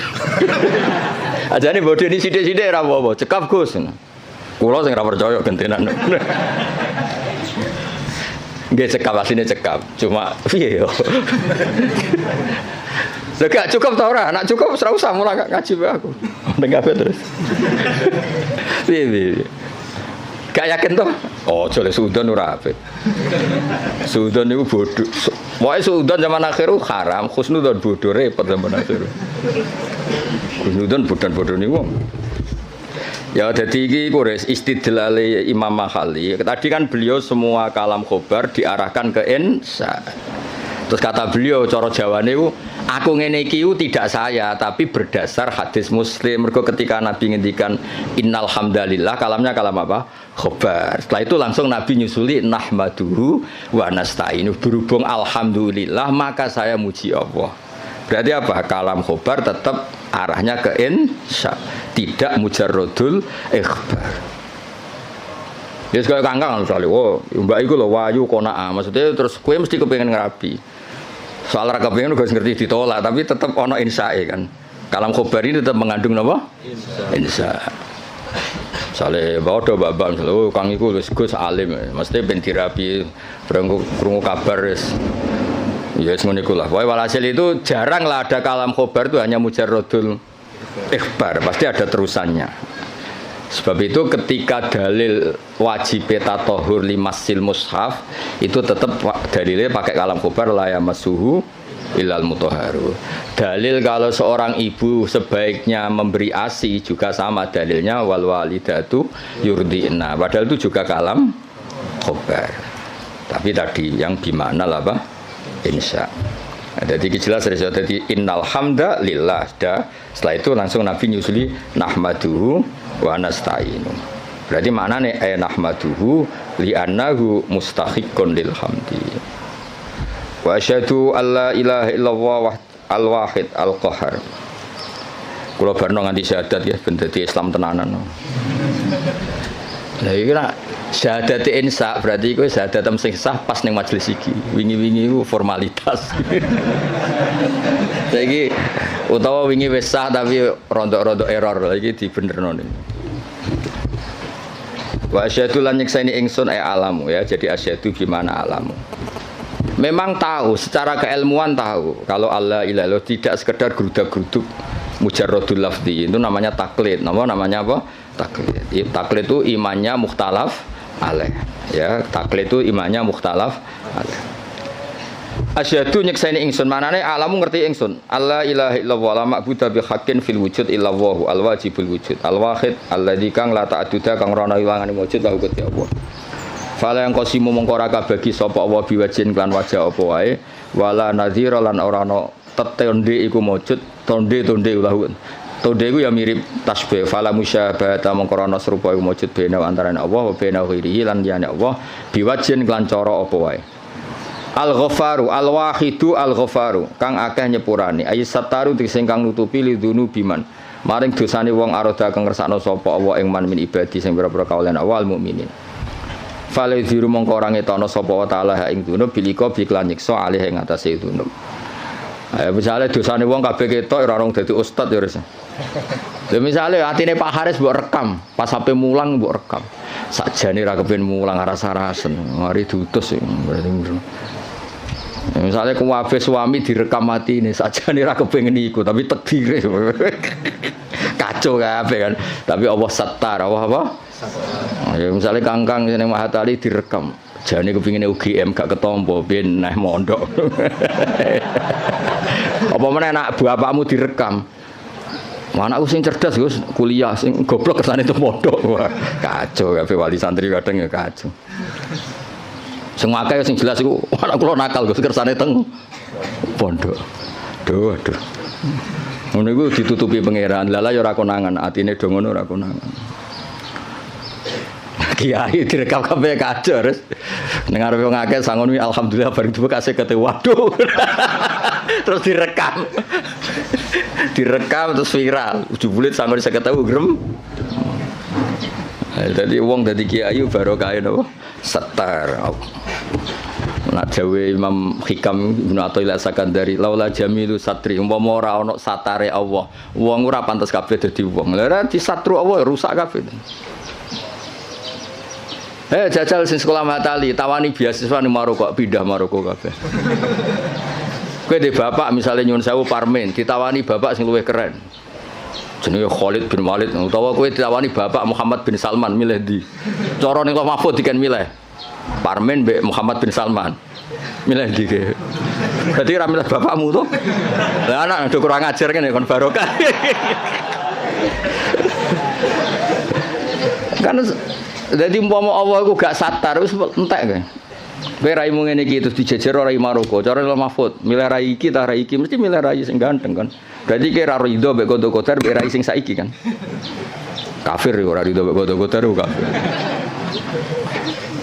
Ajane bodho ini sithik-sithik ora apa-apa. Cekap Gus. Kula sing ora percaya gentenan. Nggih cekap asline cekap. Cuma piye yo. Gak cukup ta ora? Nek cukup ora usah mulai ngaji wae aku. Meneng kabeh terus. Piye. Gak yakin toh? Oh, jole suudon ora apik. Suudon niku bodho. Wae suudon zaman akhir haram, khusnudon bodho repot zaman akhir. Khusnudon bodho niku. Ya dadi iki kures istidlale Imam Mahali. Tadi kan beliau semua kalam khobar diarahkan ke insya. Terus kata beliau cara Jawane ku aku ngene iki tidak saya tapi berdasar hadis Muslim. Mergo ketika Nabi ngendikan innal hamdalillah kalamnya kalam apa? Khobar. Setelah itu langsung Nabi nyusuli nahmaduhu wa nasta'inu. Berhubung alhamdulillah maka saya muji Allah. Berarti apa? Kalam khobar tetap arahnya ke insya, tidak mujarrodul ikhbar. Ya sekali kangkang misalnya, oh mbak iku lho wayu kona'ah, maksudnya terus kue mesti kepengen ngerabi. Soal ra kepengen gak ngerti ditolak, tapi tetap ono insyae kan. Kalam khobar ini tetap mengandung apa? Insya. Misalnya bawa babak misalnya, oh kang iku Gus alim, mesti ben dirabi, krungu kabar wis. Ya semuanya ikulah. Walhasil itu jarang lah ada kalam khobar itu hanya mujarrodul ikhbar, pasti ada terusannya. Sebab itu ketika dalil wajib tatohur limasil mushaf itu tetap dalilnya pakai kalam khobar la yamassuhu illal mutahharu. Dalil kalau seorang ibu sebaiknya memberi ASI juga sama dalilnya wal walidatu yurdina. Padahal itu juga kalam khobar. Tapi tadi yang gimana lah Pak? Insya. Jadi jelas dari innal hamda lillah. Setelah itu langsung Nabi nyusuli nahmaduhu wa nasta'inu. Berarti maknanya nahmaduhu li'annahu mustahiqqun lil hamdi. Wa asyhadu alla ilaha illallah al-wahid al-qahar. Kula barno nganti syahadat ya ben dadi Islam tenanan. Lah iki nak syahadat insya berarti iku syahadat sing sah pas ning majelis iki. Wingi-wingi iku formalitas. Saiki utawa wingi wis sah tapi rontok-rontok error lagi dibenerno ning. Wa asyhadu lan nyekseni ingsun alamu ya. Jadi asyhadu gimana alamu. Memang tahu secara keilmuan tahu kalau Allah ilaha tidak sekedar gerudak-geruduk mujarrodul lafzi itu namanya taklid. Namanya apa? Taklid. Taklid itu imannya mukhtalaf alaih. Ya, taklid itu imannya mukhtalaf alaih. Asyhadu nyekseni ingsun manane alamu ngerti ingsun. Allah ilaha illallah la ma'budu bi haqqin fil wujud illallah al wajibul wujud al wahid alladzi kang la ta'duda kang ora ana ilangane wujud la Gusti Allah. Fala yang qasimu mongko ora kabagi sapa Allah biwajin kan wajah apa wae wala nadhira lan ora ana tetonde iku wujud tonde ulah. Tonde iku ya mirip tasbih fala musyabahata mongko ana serupa iku wujud bena antarané Allah wa bena ghairihi lan liyane Allah biwajin kan cara apa wae. Al-Ghafaru al-Wahidu al-Ghafaru kang akeh nyepurane ayat sataru sing kang nutupi lidunu biman maring dosane wong aroda kang ngersakno sapa Allah ing man min ibadi sing pira-pira kaulan awal mukminin fale diru mongko ora ngetono sapa wa taala ing dunub bilika biklan nyiksa alih ing atase dunub. Ayo misale dosane wong kabeh ketok ora rong dadi ustad ya wis. Lha misale atine Pak Haris mbok rekam pas sampe mulang mbok rekam Sakjane ra kepen mulang rasa-rasen. Mari diutus berarti. Misalnya kuwabe suami direkam mati ini sakjane ra kepengin iku tapi takdire. Kacau kabeh kan. Tapi Allah sattar, apa? Ya misalnya kangkang ning Mahatali direkam. Jane kepingine UGM gak ketompo ben neh mondok. Apa meneh anak bapakmu direkam. Anakku sing cerdas Gus, kuliah sing goblok kersane itu mondok. Wah, kacau kabeh wali santri kadang ya kacau. Sing akeh sing jelas iku anak kula nakal Gus kersane teng pondok. Duh. Ngono iku ditutupi pangeran. Lala ya ora konangan, atine do ngono ora konangan. Kiai direkam kabeh kacau terus. Ning arepe wong akeh sangon wi alhamdulillah bareng kasih kete waduh. Terus direkam. Direkam terus viral. Jebule sangon 50.000 grem. Dadi wong dadi kiai barokah napa? Setar. Nak dawe Imam Hikam Ibnu Athaillah Sakandari laula jamilu satri umpama ora ana satare Allah wong ora pantes kabeh dadi wong. Lah disatru Allah rusak kabeh. Jajal sing sekolah Matali tawani beasiswa ning Maroko pindah Maroko kabeh. Kowe de bapak misale nyuwun sewu Parmen ditawani bapak sing luwih keren. Jenenge Khalid bin Walid utawa kowe ditawani bapak Muhammad bin Salman milih ndi? Cara ning Mahfud diken milih. Parmen mbek Muhammad bin Salman. Milih ndi ke? Berarti ra milih bapakmu to? Lah anak do kurang ajar kene kon barokah. Kan dadi umpama Allah iku gak satar wis entek kowe. Kowe raimu ngene iki terus dijejer rai Maroko. Cara Mahfud, milih rai iki ta rai iki mesti milih rai sing ganteng kan. Berarti kira rido mbek kodo-kodar mbek rai sing saiki kan. Kafir ora rido mbek kodo-kodar kafir.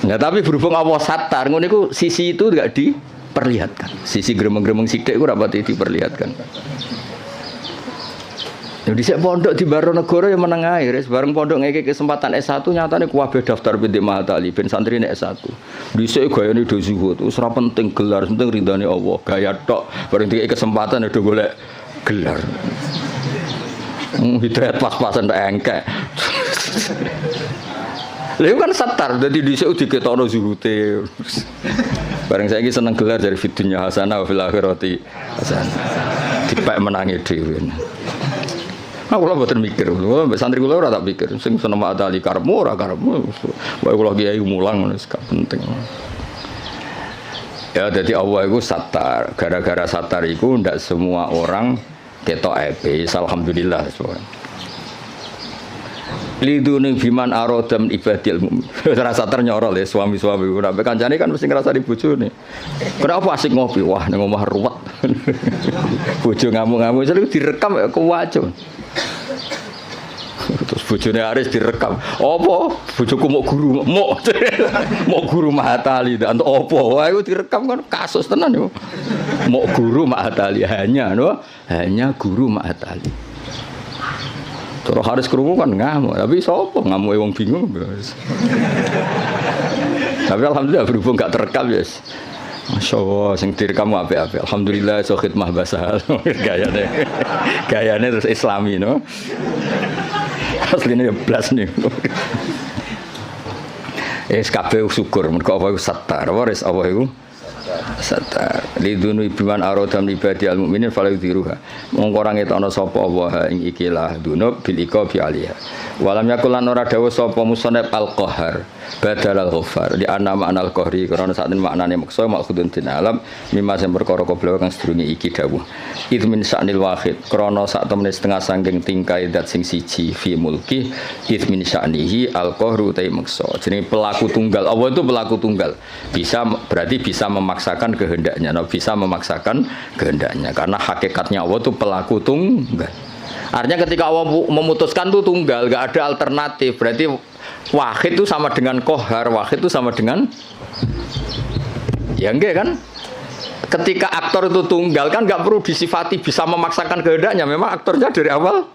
Nah tapi berhubung Allah satar, ngono iku sisi itu enggak diperlihatkan. Sisi gremeng-gremeng sithik ku ora pati diperlihatkan. Jadi saya pondok di Baronegoro yang meneng ae, bareng pondok ngeke kesempatan S1 nyatane kuwabe daftar binti Mahatali ben santrine S1. Dhisik gayane do zuhud, wis ora penting gelar, penting ridane Allah. Gaya tok, bareng dikek kesempatan do golek gelar. Hidayat pas-pasan tak engkek. Lha kan satar dadi dhisik diketokno zuhute. Bareng saiki seneng gelar dari fidunya hasanah wa fil akhirati hasanah. Dipek menangi dhewe. Aku lah buatan mikir, santri kula ora tak pikir, sing seneng Mahatali karepmu ora karepmu, wae kula kiai mulang wis gak penting. Ya dadi Allah iku satar, gara-gara satar iku ndak semua orang ketok ape, alhamdulillah soalnya. Lidune biman arodam ibadil mukmin. Rasa ternyorol ya suami-suami ora kancane kan mesti ngrasani bojone. Kenapa asik ngopi? Wah ning omah ruwet. Bojo ngamuk-ngamuk jadi direkam ya kuwaco. Terus bojone Aris direkam. Apa? Bojoku mau guru, mau guru Mahatali ndak entuk apa. Wah iku direkam kan kasus tenan yo. Mau guru Mahatali hanya guru Mahatali. Terus Haris krungu kan ngamuk, tapi sapa ngamuke wong bingung. Tapi alhamdulillah berhubung gak terekam ya. Masyaallah sing direkam apik-apik. Alhamdulillah iso khidmah bahasa gayane terus Islami no. Asline ya blas nih. Kabeh syukur mergo apa iku satar, waris apa iku satar lidunu biman aradam ibadi al mukminin fala yudhiruha mongko ora ngetokno sapa Allah ing ikilah dunub bil iqabi alaiha walam yakul lan ora dawuh sapa musannaf al qahar badal al ghafar di anna ma'nal qahri karena sak maknane maksa maksudun din alam mimma sing perkara koblo kang sedurunge iki dawuh itu min sa'nil wahid krana sak temene setengah saking tingkai dat sing siji fi mulki itu min sa'nihi al qahru ta maksa jenenge pelaku tunggal Allah itu pelaku tunggal bisa berarti bisa memaksakan kehendaknya, bisa memaksakan kehendaknya karena hakikatnya Allah itu pelaku tunggal. Artinya ketika Allah memutuskan itu tunggal, gak ada alternatif. Berarti wahid itu sama dengan kohar, wahid itu sama dengan ya enggak kan? Ketika aktor itu tunggal kan gak perlu disifati bisa memaksakan kehendaknya. Memang aktornya dari awal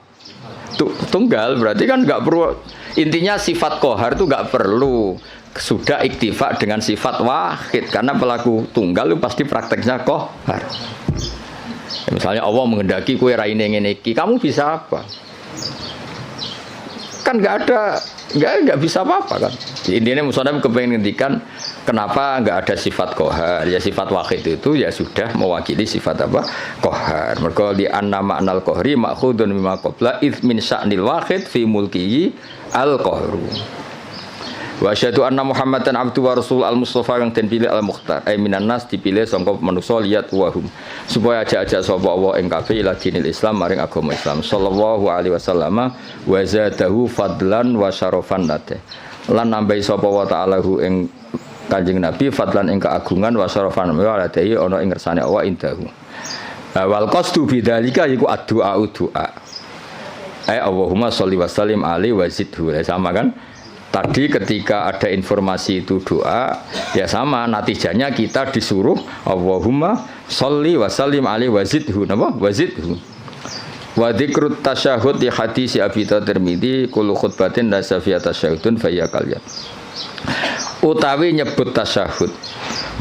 tunggal, berarti kan gak perlu. Intinya sifat kohar itu gak perlu. Sudah iktifa dengan sifat wahid karena pelaku tunggal itu pasti prakteknya kohar. Ya, misalnya Allah menghendaki kue raine ngene iki, kamu bisa apa? Kan nggak bisa apa-apa kan. Intinya Musonab kepengen ngendikan kenapa enggak ada sifat qahar. Ya sifat wahid itu ya sudah mewakili sifat apa? Qahar. Mergo di anna ma'nal qahri ma'khudun mimma qabla id min sya'nil wahid fi mulkihi al-qahru. Wa asyhadu anna Muhammadan abdu wa rasul al-mustafa yang den pilih al-mukhtar ay minan nas dipilih sangka manusa liyat wahum supaya ajak-ajak sapa Allah ing kabeh ila dinil Islam maring agama Islam sallallahu alaihi wasallam wa zadahu fadlan wa syarafan nate lan nambahi sapa wa ta'ala hu ing Kanjeng Nabi fadlan ing keagungan wa syarafan wa ladai ana ing ngersane Allah indahu wal qasdu bidzalika iku addu'a du'a ay Allahumma sholli wa sallim alaihi wa zidhu sama kan. Tadi ketika ada informasi itu doa, ya sama natijanya kita disuruh Allahumma sholli wa sallim alaihi wa zidhu, napa? Wa zidhu. Wa dzikrut tasyahhud di hadis Abi Tirmidzi kullu khutbatin la safiya tasyahhudun fa ya kalyan. Utawi nyebut tasyahud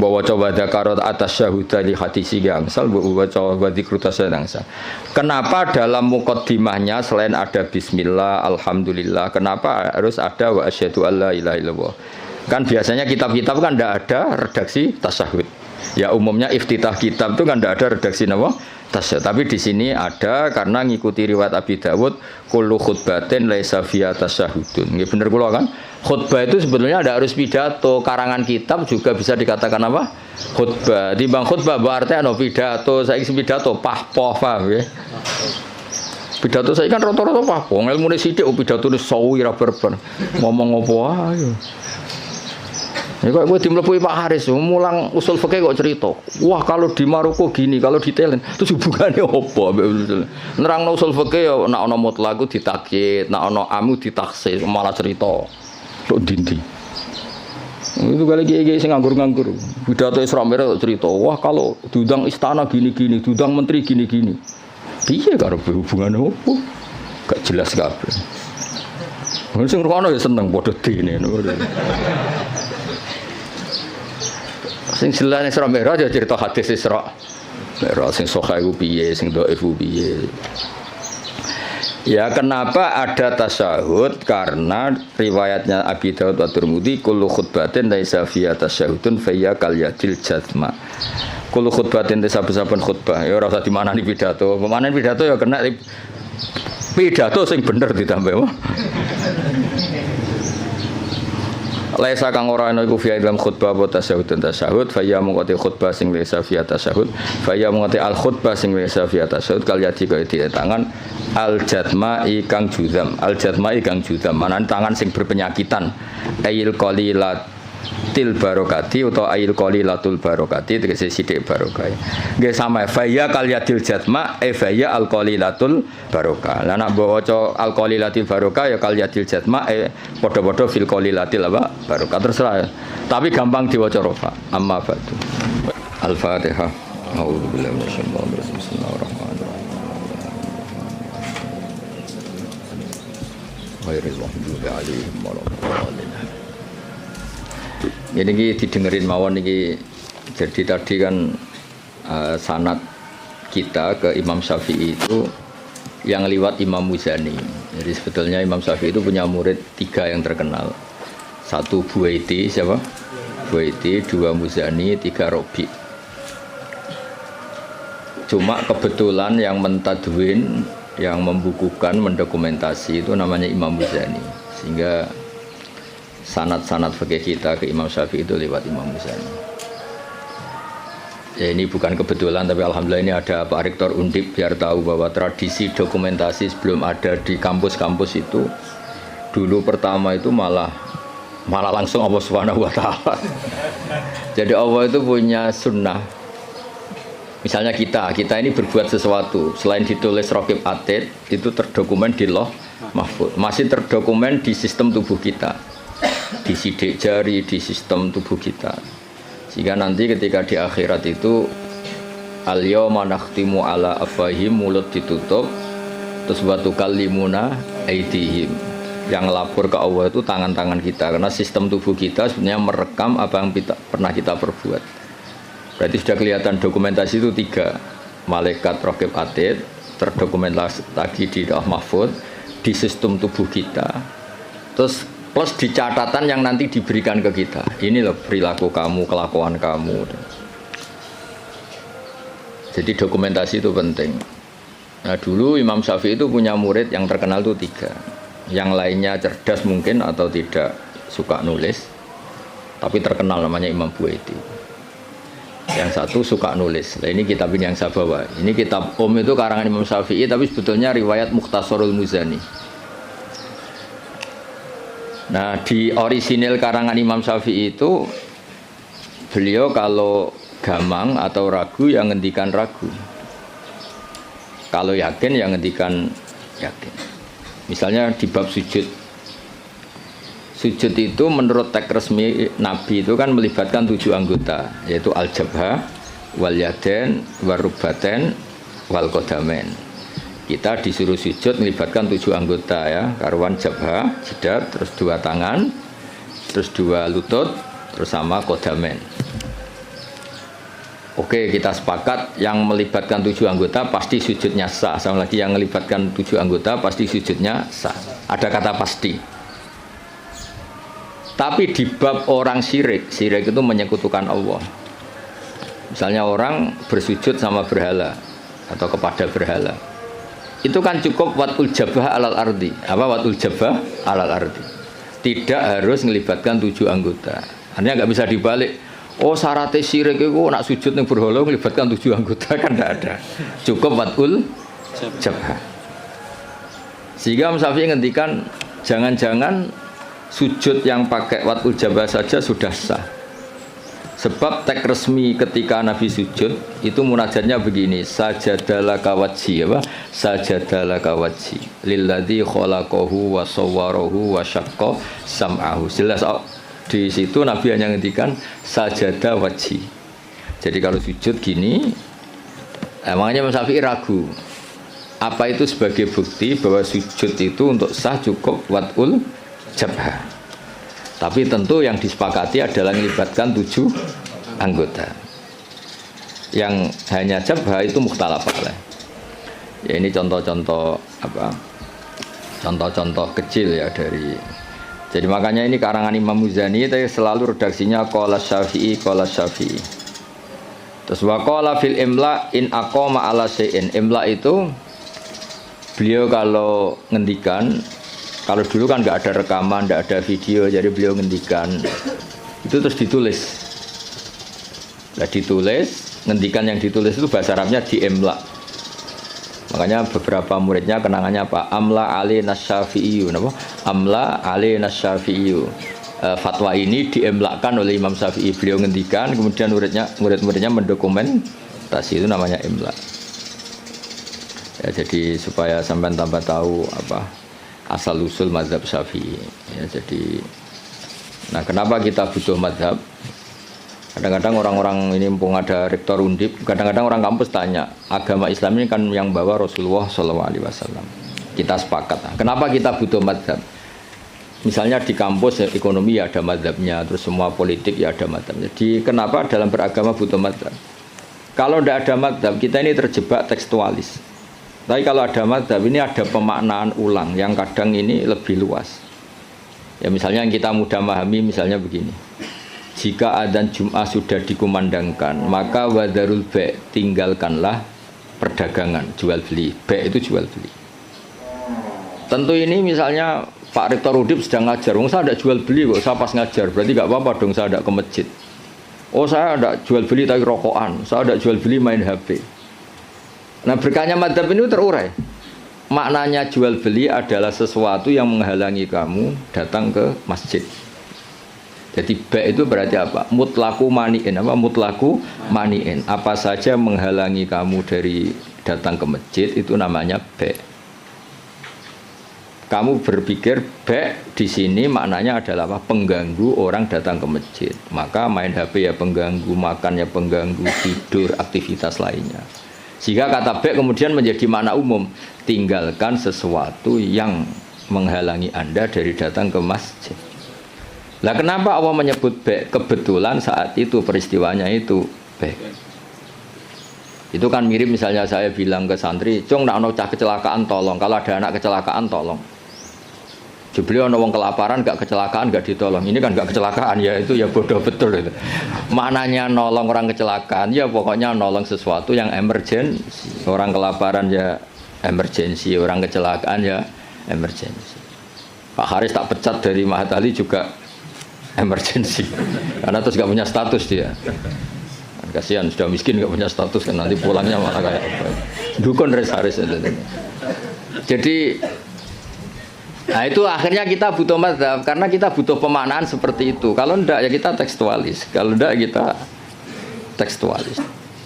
bahwa coba dakarat atas syahudah di hadis gangsal bahwa coba dzikrut tasyahud gangsal. Kenapa dalam muqaddimahnya selain ada bismillah, alhamdulillah, kenapa harus ada wa asyhadu alla ilaha illallah? Kan biasanya kitab-kitab kan tidak ada redaksi tasyahud. Ya umumnya iftitah kitab itu kan tidak ada redaksi nama tasyahud. Tapi di sini ada karena ngikuti riwayat Abi Dawud kullu khutbatin laisa fiha tasyahudun. Nggih bener kula kan? Khutbah itu sebetulnya ada harus pidato, karangan kitab juga bisa dikatakan apa? Khutbah. Timbang khutbah berarti ana pidato, saiki pidato pahpoh paham ya. Pidato saiki kan rata-rata pahpoh, ilmune sithik pidatone sawi ra berber. Ngomong apa ae. Ya kok kowe dimlepuhi Pak Haris, mulang usul fikih kok cerita. Wah, kalau di Maroko gini, kalau di Thailand, terus hubungannya apa? Nerangno usul fikih ya nek ana mutlaq ditakyid, nek ana amu ditaksis, malah cerita. Tok dindi. Itu kali kiai sing nganggur-nganggur. Pidato Isra Mi'raj cerita, wah kalau diundang istana gini-gini, diundang menteri gini-gini. Piye karo hubungannya apa? Gak jelas kabeh. Sing ngrungokno ya seneng padha dene. Sing jelas Isra Mi'raj ya cerita hadis Isra Mi'raj sing sahih ku piye, sing dhaif ku piye. Ya kenapa ada tasyahud? Karena riwayatnya Abi Dawud wa Tirmidzi kullu khutbatin laisa fiha tasyahudun fa hiya kal yadil jazma. Kullu khutbatin saben-saben khutbah ya ora usah dimanani pidato. Pemanen pidato ya kena pidato sing bener ditambah. Laisa kang ora ana iku fi dalam khutbah apa tasyahud fa ya mungkoti khutbah sing laisa fi tasyahud fa ya mungkoti al khutbah sing laisa fi tasyahud kal yadi kaya di tangan al jatma'i kang judam manan tangan sing berpenyakitan ail qalilatil barokati utawa ail qalilatul barokati tegese sithik barokah nggih sama fa ya kal yadil jatma fa ya al qalilatul barokah lan nek waca al qalilatil barokah ya kal yadil jatma padha-padha fil qalilatil apa barokah terserah tapi gampang diwaca rofa amma ba'du al-fatihah a'udzubillahi minasyaitonir rajim bismillahirrahmanirrahim ghairil maghdubi 'alaihim waladdallin. Ini didengerin mawon ini. Jadi tadi kan sanad kita ke Imam Syafi'i itu yang lewat Imam Muzani. Jadi sebetulnya Imam Syafi'i itu punya murid 3 yang terkenal. 1 Buaiti, siapa? Buaiti, 2 Muzani, 3 Robi. Cuma kebetulan yang mentadwin, yang membukukan, mendokumentasi itu namanya Imam Muzani. Sehingga sanad-sanad fikih kita ke Imam Syafi'i itu lewat Imam Muzani. Ya ini bukan kebetulan, tapi alhamdulillah ini ada Pak Rektor Undip biar tahu bahwa tradisi dokumentasi sebelum ada di kampus-kampus itu dulu pertama itu malah langsung Allah Subhanahu wa taala. Jadi Allah itu punya sunnah. Misalnya kita ini berbuat sesuatu selain ditulis Raqib Atid itu terdokumen di Lauh Mahfuz, masih terdokumen di sistem tubuh kita, di sidik jari, di sistem tubuh kita, sehingga nanti ketika di akhirat itu al-yawma nakhtimu ala afwahihim, mulut ditutup, terus wa tukallimuna aydihim, yang lapor ke Allah itu tangan-tangan kita, karena sistem tubuh kita sebenarnya merekam apa yang pernah kita perbuat. Berarti sudah kelihatan dokumentasi itu 3 malaikat Raqib Atid terdokumentasi lagi di Lauh Mahfuz, di sistem tubuh kita. Terus plus di catatan yang nanti diberikan ke kita. Ini loh perilaku kamu, kelakuan kamu. Jadi dokumentasi itu penting. Nah dulu Imam Syafi'i itu punya murid yang terkenal itu 3. Yang lainnya cerdas mungkin atau tidak suka nulis, tapi terkenal namanya Imam Buaiti. Yang satu suka nulis. Nah ini kitab ini yang saya bawa. Ini kitab itu karangan Imam Syafi'i, tapi sebetulnya riwayat Mukhtasarul Muzani. Nah di orisinil karangan Imam Syafi'i itu beliau kalau gamang atau ragu yang ngendikan ragu, kalau yakin yang ngendikan yakin. Misalnya di bab sujud itu menurut teks resmi Nabi itu kan melibatkan 7 anggota, yaitu al-jabha, wal yaden, warubaten, wal qadamen. Kita disuruh sujud melibatkan 7 anggota ya, karuan jabha, jidat, terus 2 tangan, terus 2 lutut, terus sama qadamen. Oke, kita sepakat yang melibatkan 7 anggota pasti sujudnya sah. Sama lagi yang melibatkan 7 anggota pasti sujudnya sah. Ada kata pasti. Tapi di bab orang syirik itu menyekutukan Allah. Misalnya orang bersujud sama berhala atau kepada berhala. Itu kan cukup watul jabah alal ardi. Apa watul jabah alal ardi? Tidak harus melibatkan 7 anggota. Artinya nggak bisa dibalik. Oh syaratnya syirik itu nak sujud yang berhala melibatkan 7 anggota kan tidak ada. Cukup watul jabah. Sehingga Imam Syafi'i ngendikan jangan-jangan sujud yang pakai watul jabah saja sudah sah. Sebab teks resmi ketika Nabi sujud itu munajatnya begini, sajadalaka wajhi apa? Sajadalaka wajhi lilladzi khalaqahu wa sawwarahu wa syaqqa sam'ahu. Jelas di situ Nabi hanya ngendikan sajada wajhi. Jadi kalau sujud gini, makanya Imam Syafi'i ragu. Apa itu sebagai bukti bahwa sujud itu untuk sah cukup watul jabha. Tapi tentu yang disepakati adalah melibatkan 7 anggota. Yang hanya jabha itu mukhtalaf alaih. Ya ini contoh-contoh apa? Contoh-contoh kecil ya dari. Jadi makanya ini karangan Imam Muzani itu selalu redaksinya qala Syafi'i qala Syafi'i. Terus wa qala fil imla in aqama ala syai'in. Imla itu beliau kalau ngendikan, kalau dulu kan nggak ada rekaman, nggak ada video, jadi beliau ngendikan itu terus ditulis. Nah ditulis, ngendikan yang ditulis itu bahasa Arabnya di imla. Makanya beberapa muridnya kenangannya apa? Amla ali nasyafi'iyu, apa? Amla ali nasyafi'iyu. Fatwa ini diemlakkan oleh Imam Syafi'i. Beliau ngendikan, kemudian murid-muridnya mendokumentasi, itu namanya imla. Ya, jadi supaya sampai tambah tahu apa asal usul mazhab Syafi'i. Ya, jadi, nah kenapa kita butuh mazhab? Kadang-kadang orang-orang ini mumpung ada rektor Undip, kadang-kadang orang kampus tanya, agama Islam ini kan yang bawa Rasulullah SAW. Kita sepakat. Kenapa kita butuh mazhab? Misalnya di kampus ya, ekonomi ya ada mazhabnya, terus semua politik ya ada mazhabnya. Jadi kenapa dalam beragama butuh mazhab? Kalau tidak ada mazhab, kita ini terjebak tekstualis. Tapi kalau ada mazhab ini ada pemaknaan ulang yang kadang ini lebih luas. Ya misalnya yang kita mudah memahami misalnya begini. Jika adzan Jum'ah sudah dikumandangkan, maka wadarul bai', tinggalkanlah perdagangan, jual beli. Bai' itu jual beli. Tentu ini misalnya Pak Rektor Udip sedang ngajar, saya tidak jual beli kok, saya pas ngajar, berarti nggak apa-apa dong saya tidak ke masjid. Oh saya tidak jual beli tapi rokokan, saya tidak jual beli main HP. Nah berkahnya madzhab ini terurai. Maknanya jual beli adalah sesuatu yang menghalangi kamu datang ke masjid. Jadi bai' itu berarti apa? Mutlaku mani'in. Apa mutlaku mani'in? Apa saja menghalangi kamu dari datang ke masjid itu namanya bai'. Kamu berpikir bai' di sini maknanya adalah apa? Pengganggu orang datang ke masjid. Maka main HP ya pengganggu, makan ya pengganggu, tidur, aktivitas lainnya. Sehingga kata bai' kemudian menjadi makna umum. Tinggalkan sesuatu yang menghalangi Anda dari datang ke masjid. Lah kenapa Allah menyebut bai'? Kebetulan saat itu peristiwanya itu bai'. Itu kan mirip misalnya saya bilang ke santri, "Cung, nak ono cah kecelakaan tolong. Kalau ada anak kecelakaan tolong." Jebule ana wong kelaparan gak kecelakaan gak ditolong. Ini kan gak kecelakaan ya itu ya bodoh betul itu. Maknanya nolong orang kecelakaan ya pokoknya nolong sesuatu yang emergensi. Orang kelaparan ya emergensi, orang kecelakaan ya emergensi. Pak Haris tak pecat dari Mahatali juga emergensi. Karena terus gak punya status dia. Kasihan sudah miskin gak punya status kan nanti pulangnya malah kayak apa. Dukun Haris itu. Jadi nah itu akhirnya kita butuh mazhab karena kita butuh pemaknaan seperti itu. Kalau enggak ya kita tekstualis. Kalau enggak kita tekstualis.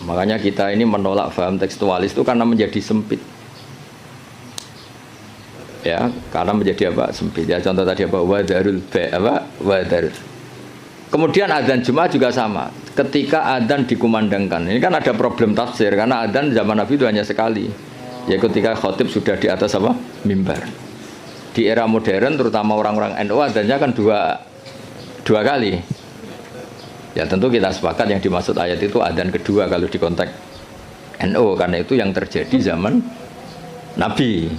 Makanya kita ini menolak paham tekstualis itu karena menjadi sempit. Ya, karena menjadi apa? Sempit. Ya contoh tadi apa? Wadarul wadarul. Kemudian adzan Jumat juga sama. Ketika adzan dikumandangkan. Ini kan ada problem tafsir karena adzan zaman Nabi itu hanya sekali. Ya ketika khotib sudah di atas apa? Mimbar. Di era modern terutama orang-orang NU adanya kan dua kali. Ya tentu kita sepakat yang dimaksud ayat itu adzan kedua kalau di konteks NU karena itu yang terjadi zaman Nabi.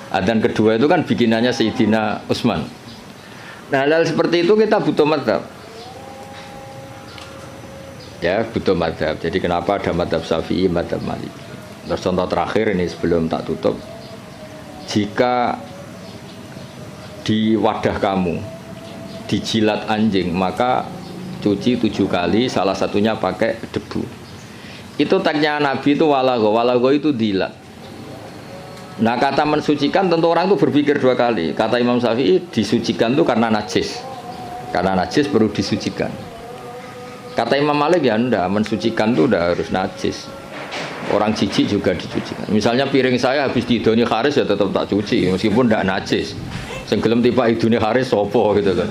Adzan kedua itu kan bikinannya Sayyidina Utsman. Nah hal seperti itu kita butuh mazhab. Ya butuh mazhab. Jadi kenapa ada mazhab Syafi'i, mazhab Maliki. Terus contoh terakhir ini sebelum tak tutup. Jika di wadah kamu dijilat anjing maka cuci 7 kali, salah satunya pakai debu. Itu tagnya Nabi itu walago itu dilat. Nah kata mensucikan tentu orang itu berpikir 2 kali. Kata Imam Syafi'i disucikan itu karena najis perlu disucikan. Kata Imam Malik ya enggak, mensucikan itu udah harus najis. Orang jijik juga dicucikan. Misalnya piring saya habis didoni Haris ya tetap tak cuci meskipun enggak najis. Sing gelem tiba idune Haris sapa gitu kan.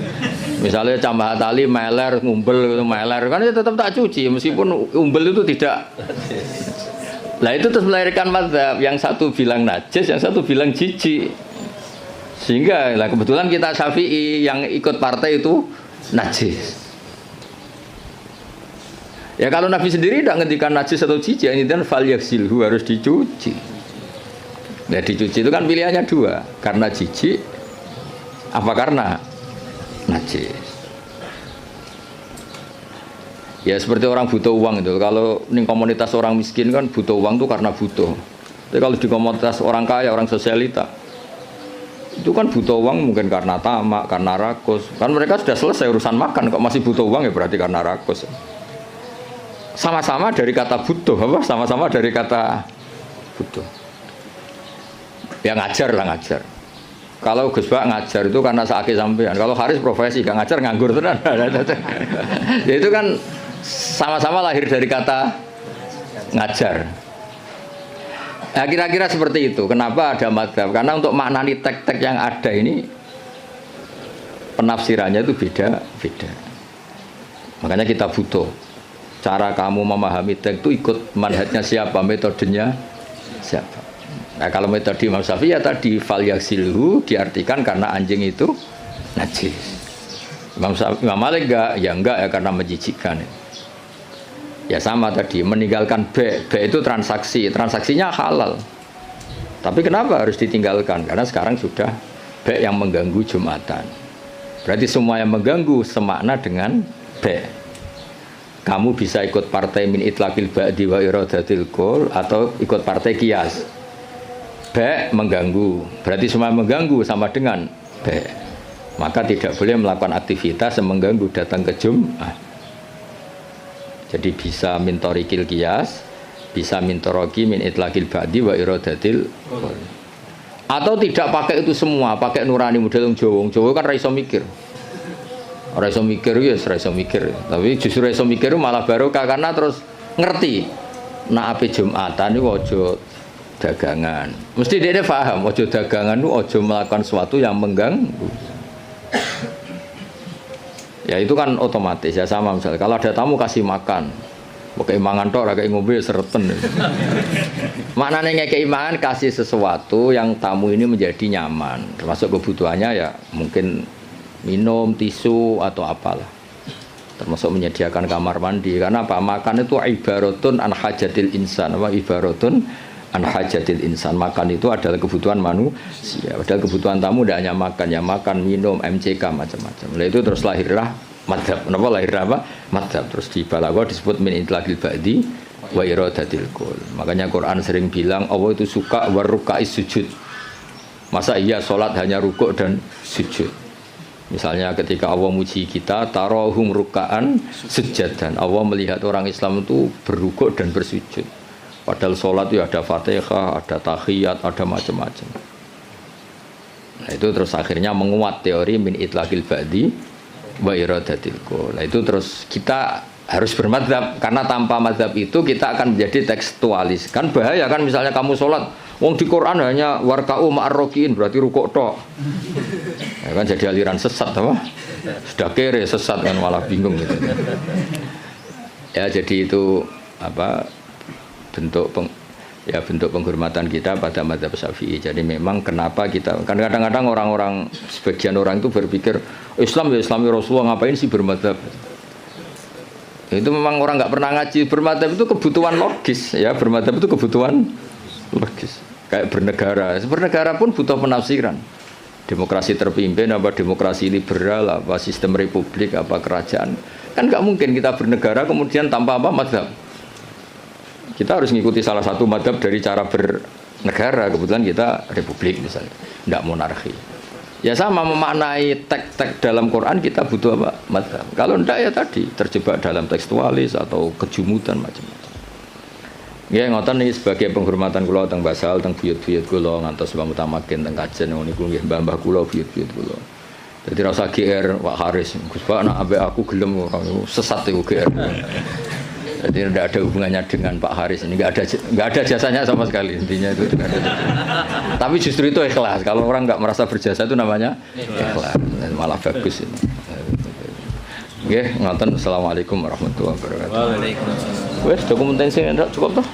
Misalnya Cambah Tali meler ngumbel gitu meler kan ya tetap tak cuci meskipun umbel itu tidak. Lah itu terus melahirkan mazhab yang satu bilang najis, yang satu bilang jijik. Sehingga lah kebetulan kita Syafi'i yang ikut partai itu najis. Ya kalau Nabi sendiri tidak ngendikan najis atau jijik, ini kan fal yaksilhu harus dicuci. Nah dicuci itu kan pilihannya 2, karena jijik apa karena najis. Ya seperti orang butuh uang itu. Kalau di komunitas orang miskin kan butuh uang itu karena butuh. Tapi kalau di komunitas orang kaya, orang sosialita, itu kan butuh uang mungkin karena tamak, karena rakus. Kan mereka sudah selesai urusan makan, kok masih butuh uang ya berarti karena rakus. Sama-sama dari kata butuh, apa? Sama-sama dari kata butuh. Ya ngajar lah ngajar. Kalau Gus Bak ngajar itu karena sakit sampean. Kalau Haris profesi gak ngajar nganggur tenan. Ya itu kan sama-sama lahir dari kata ngajar. Nah kira-kira seperti itu. Kenapa ada mazhab? Karena untuk maknani tek-tek yang ada ini penafsirannya itu beda-beda. Makanya kita butuh. Cara kamu memahami teks itu ikut manhajnya siapa, metodenya siapa. Nah kalau metode Imam Syafi'i ya tadi fal yaksilhu diartikan karena anjing itu najis. Imam Malik enggak ya karena menjijikkan. Ya sama tadi meninggalkan B itu transaksinya halal. Tapi kenapa harus ditinggalkan? Karena sekarang sudah B yang mengganggu Jumatan. Berarti semua yang mengganggu semakna dengan B. Kamu bisa ikut partai min itlaqil ba'di wa iradatil qul atau ikut partai qiyas. B mengganggu. Berarti semua mengganggu sama dengan B. Maka tidak boleh melakukan aktivitas yang mengganggu datang ke Jumat. Jadi bisa min tariqil qiyas, bisa min taraqi min itlaqil ba'di wa iradatil qul. Atau tidak pakai itu semua, pakai nurani model wong Jawa kan ra iso mikir. Ora iso mikir ya ora iso mikir. Tapi justru iso mikir malah barokah karena terus ngerti. Nak ape Jumatan niku aja dagangan. Mesti dia paham aja dagangan niku aja melakukan sesuatu yang mengganggu. Ya itu kan otomatis ya sama misalnya kalau ada tamu kasih makan. Pakai mangan tok ora kayak ngombe sereten. Maknanya ngekei mangan kasih sesuatu yang tamu ini menjadi nyaman. Termasuk kebutuhannya ya mungkin minum, tisu atau apalah. Termasuk menyediakan kamar mandi. Karena apa? Makan itu ibaratun an hajatil insan. Apa ibaratun an hajatil insan. Makan itu adalah kebutuhan manusia. Padahal kebutuhan tamu tidak hanya makan, ya makan, minum, MCK macam-macam. Nah itu terus lahirlah madhab. Kenapa lahir apa? Madhab. Terus di balaghah disebut min itlaqil ba'di wa iradatil kul. Makanya Quran sering bilang Allah itu suka warukais sujud. Masa iya sholat hanya rukuk dan sujud? Misalnya ketika Allah muji kita, tarohum ruka'an sujadan. Allah melihat orang Islam itu berrukuk dan bersujud. Padahal sholat itu ada fatihah, ada tahiyat, ada macam-macam. Nah itu terus akhirnya menguat teori min itlaqil ba'di wa iradatil kul. Nah itu terus kita harus bermadzhab, karena tanpa mazhab itu kita akan menjadi tekstualis. Kan bahaya kan misalnya kamu sholat, wong di Quran hanya warka'u ma'arrokiin, berarti rukuk tok. Ya kan jadi aliran sesat apa? Sudah kere sesat kan malah bingung gitu. Ya jadi itu apa bentuk penghormatan kita pada mazhab Syafi'i. Jadi memang kenapa kita kan kadang-kadang orang-orang sebagian orang itu berpikir Islam ya Islami Rasulullah, ngapain sih bermadzhab? Itu memang orang nggak pernah ngaji. Bermadzhab itu kebutuhan logis ya, bermadzhab itu kebutuhan logis. Kayak bernegara pun butuh penafsiran. Demokrasi terpimpin apa demokrasi liberal, apa sistem republik, apa kerajaan. Kan nggak mungkin kita bernegara kemudian tanpa apa mazhab. Kita harus mengikuti salah satu mazhab dari cara bernegara. Kebetulan kita republik misalnya, nggak monarki. Ya sama memaknai teks-teks dalam Quran kita butuh apa? Mazhab. Kalau enggak ya tadi terjebak dalam tekstualis atau kejumutan macam-macam. Ya ngoten niki sebagai penghormatan kula teng Basal, teng buyut-buyut kula ngantos Mbah Mutamakin teng Kajen niku nggih mbah-mbah kula buyut-buyut kula. Dadi ra usah GR Pak Haris. Gus Pak nek ambek aku gelem ora sesat iku GR. Jadi tidak ada hubungannya dengan Pak Haris ini, nggak ada jasanya sama sekali, intinya itu tidak ada. Tapi justru itu ikhlas. Kalau orang nggak merasa berjasa itu namanya ikhlas, malah bagus ini. Oke, ngoten. Assalamualaikum warahmatullahi wabarakatuh. Waalaikumsalam. Wes dokumentasi cukup toh?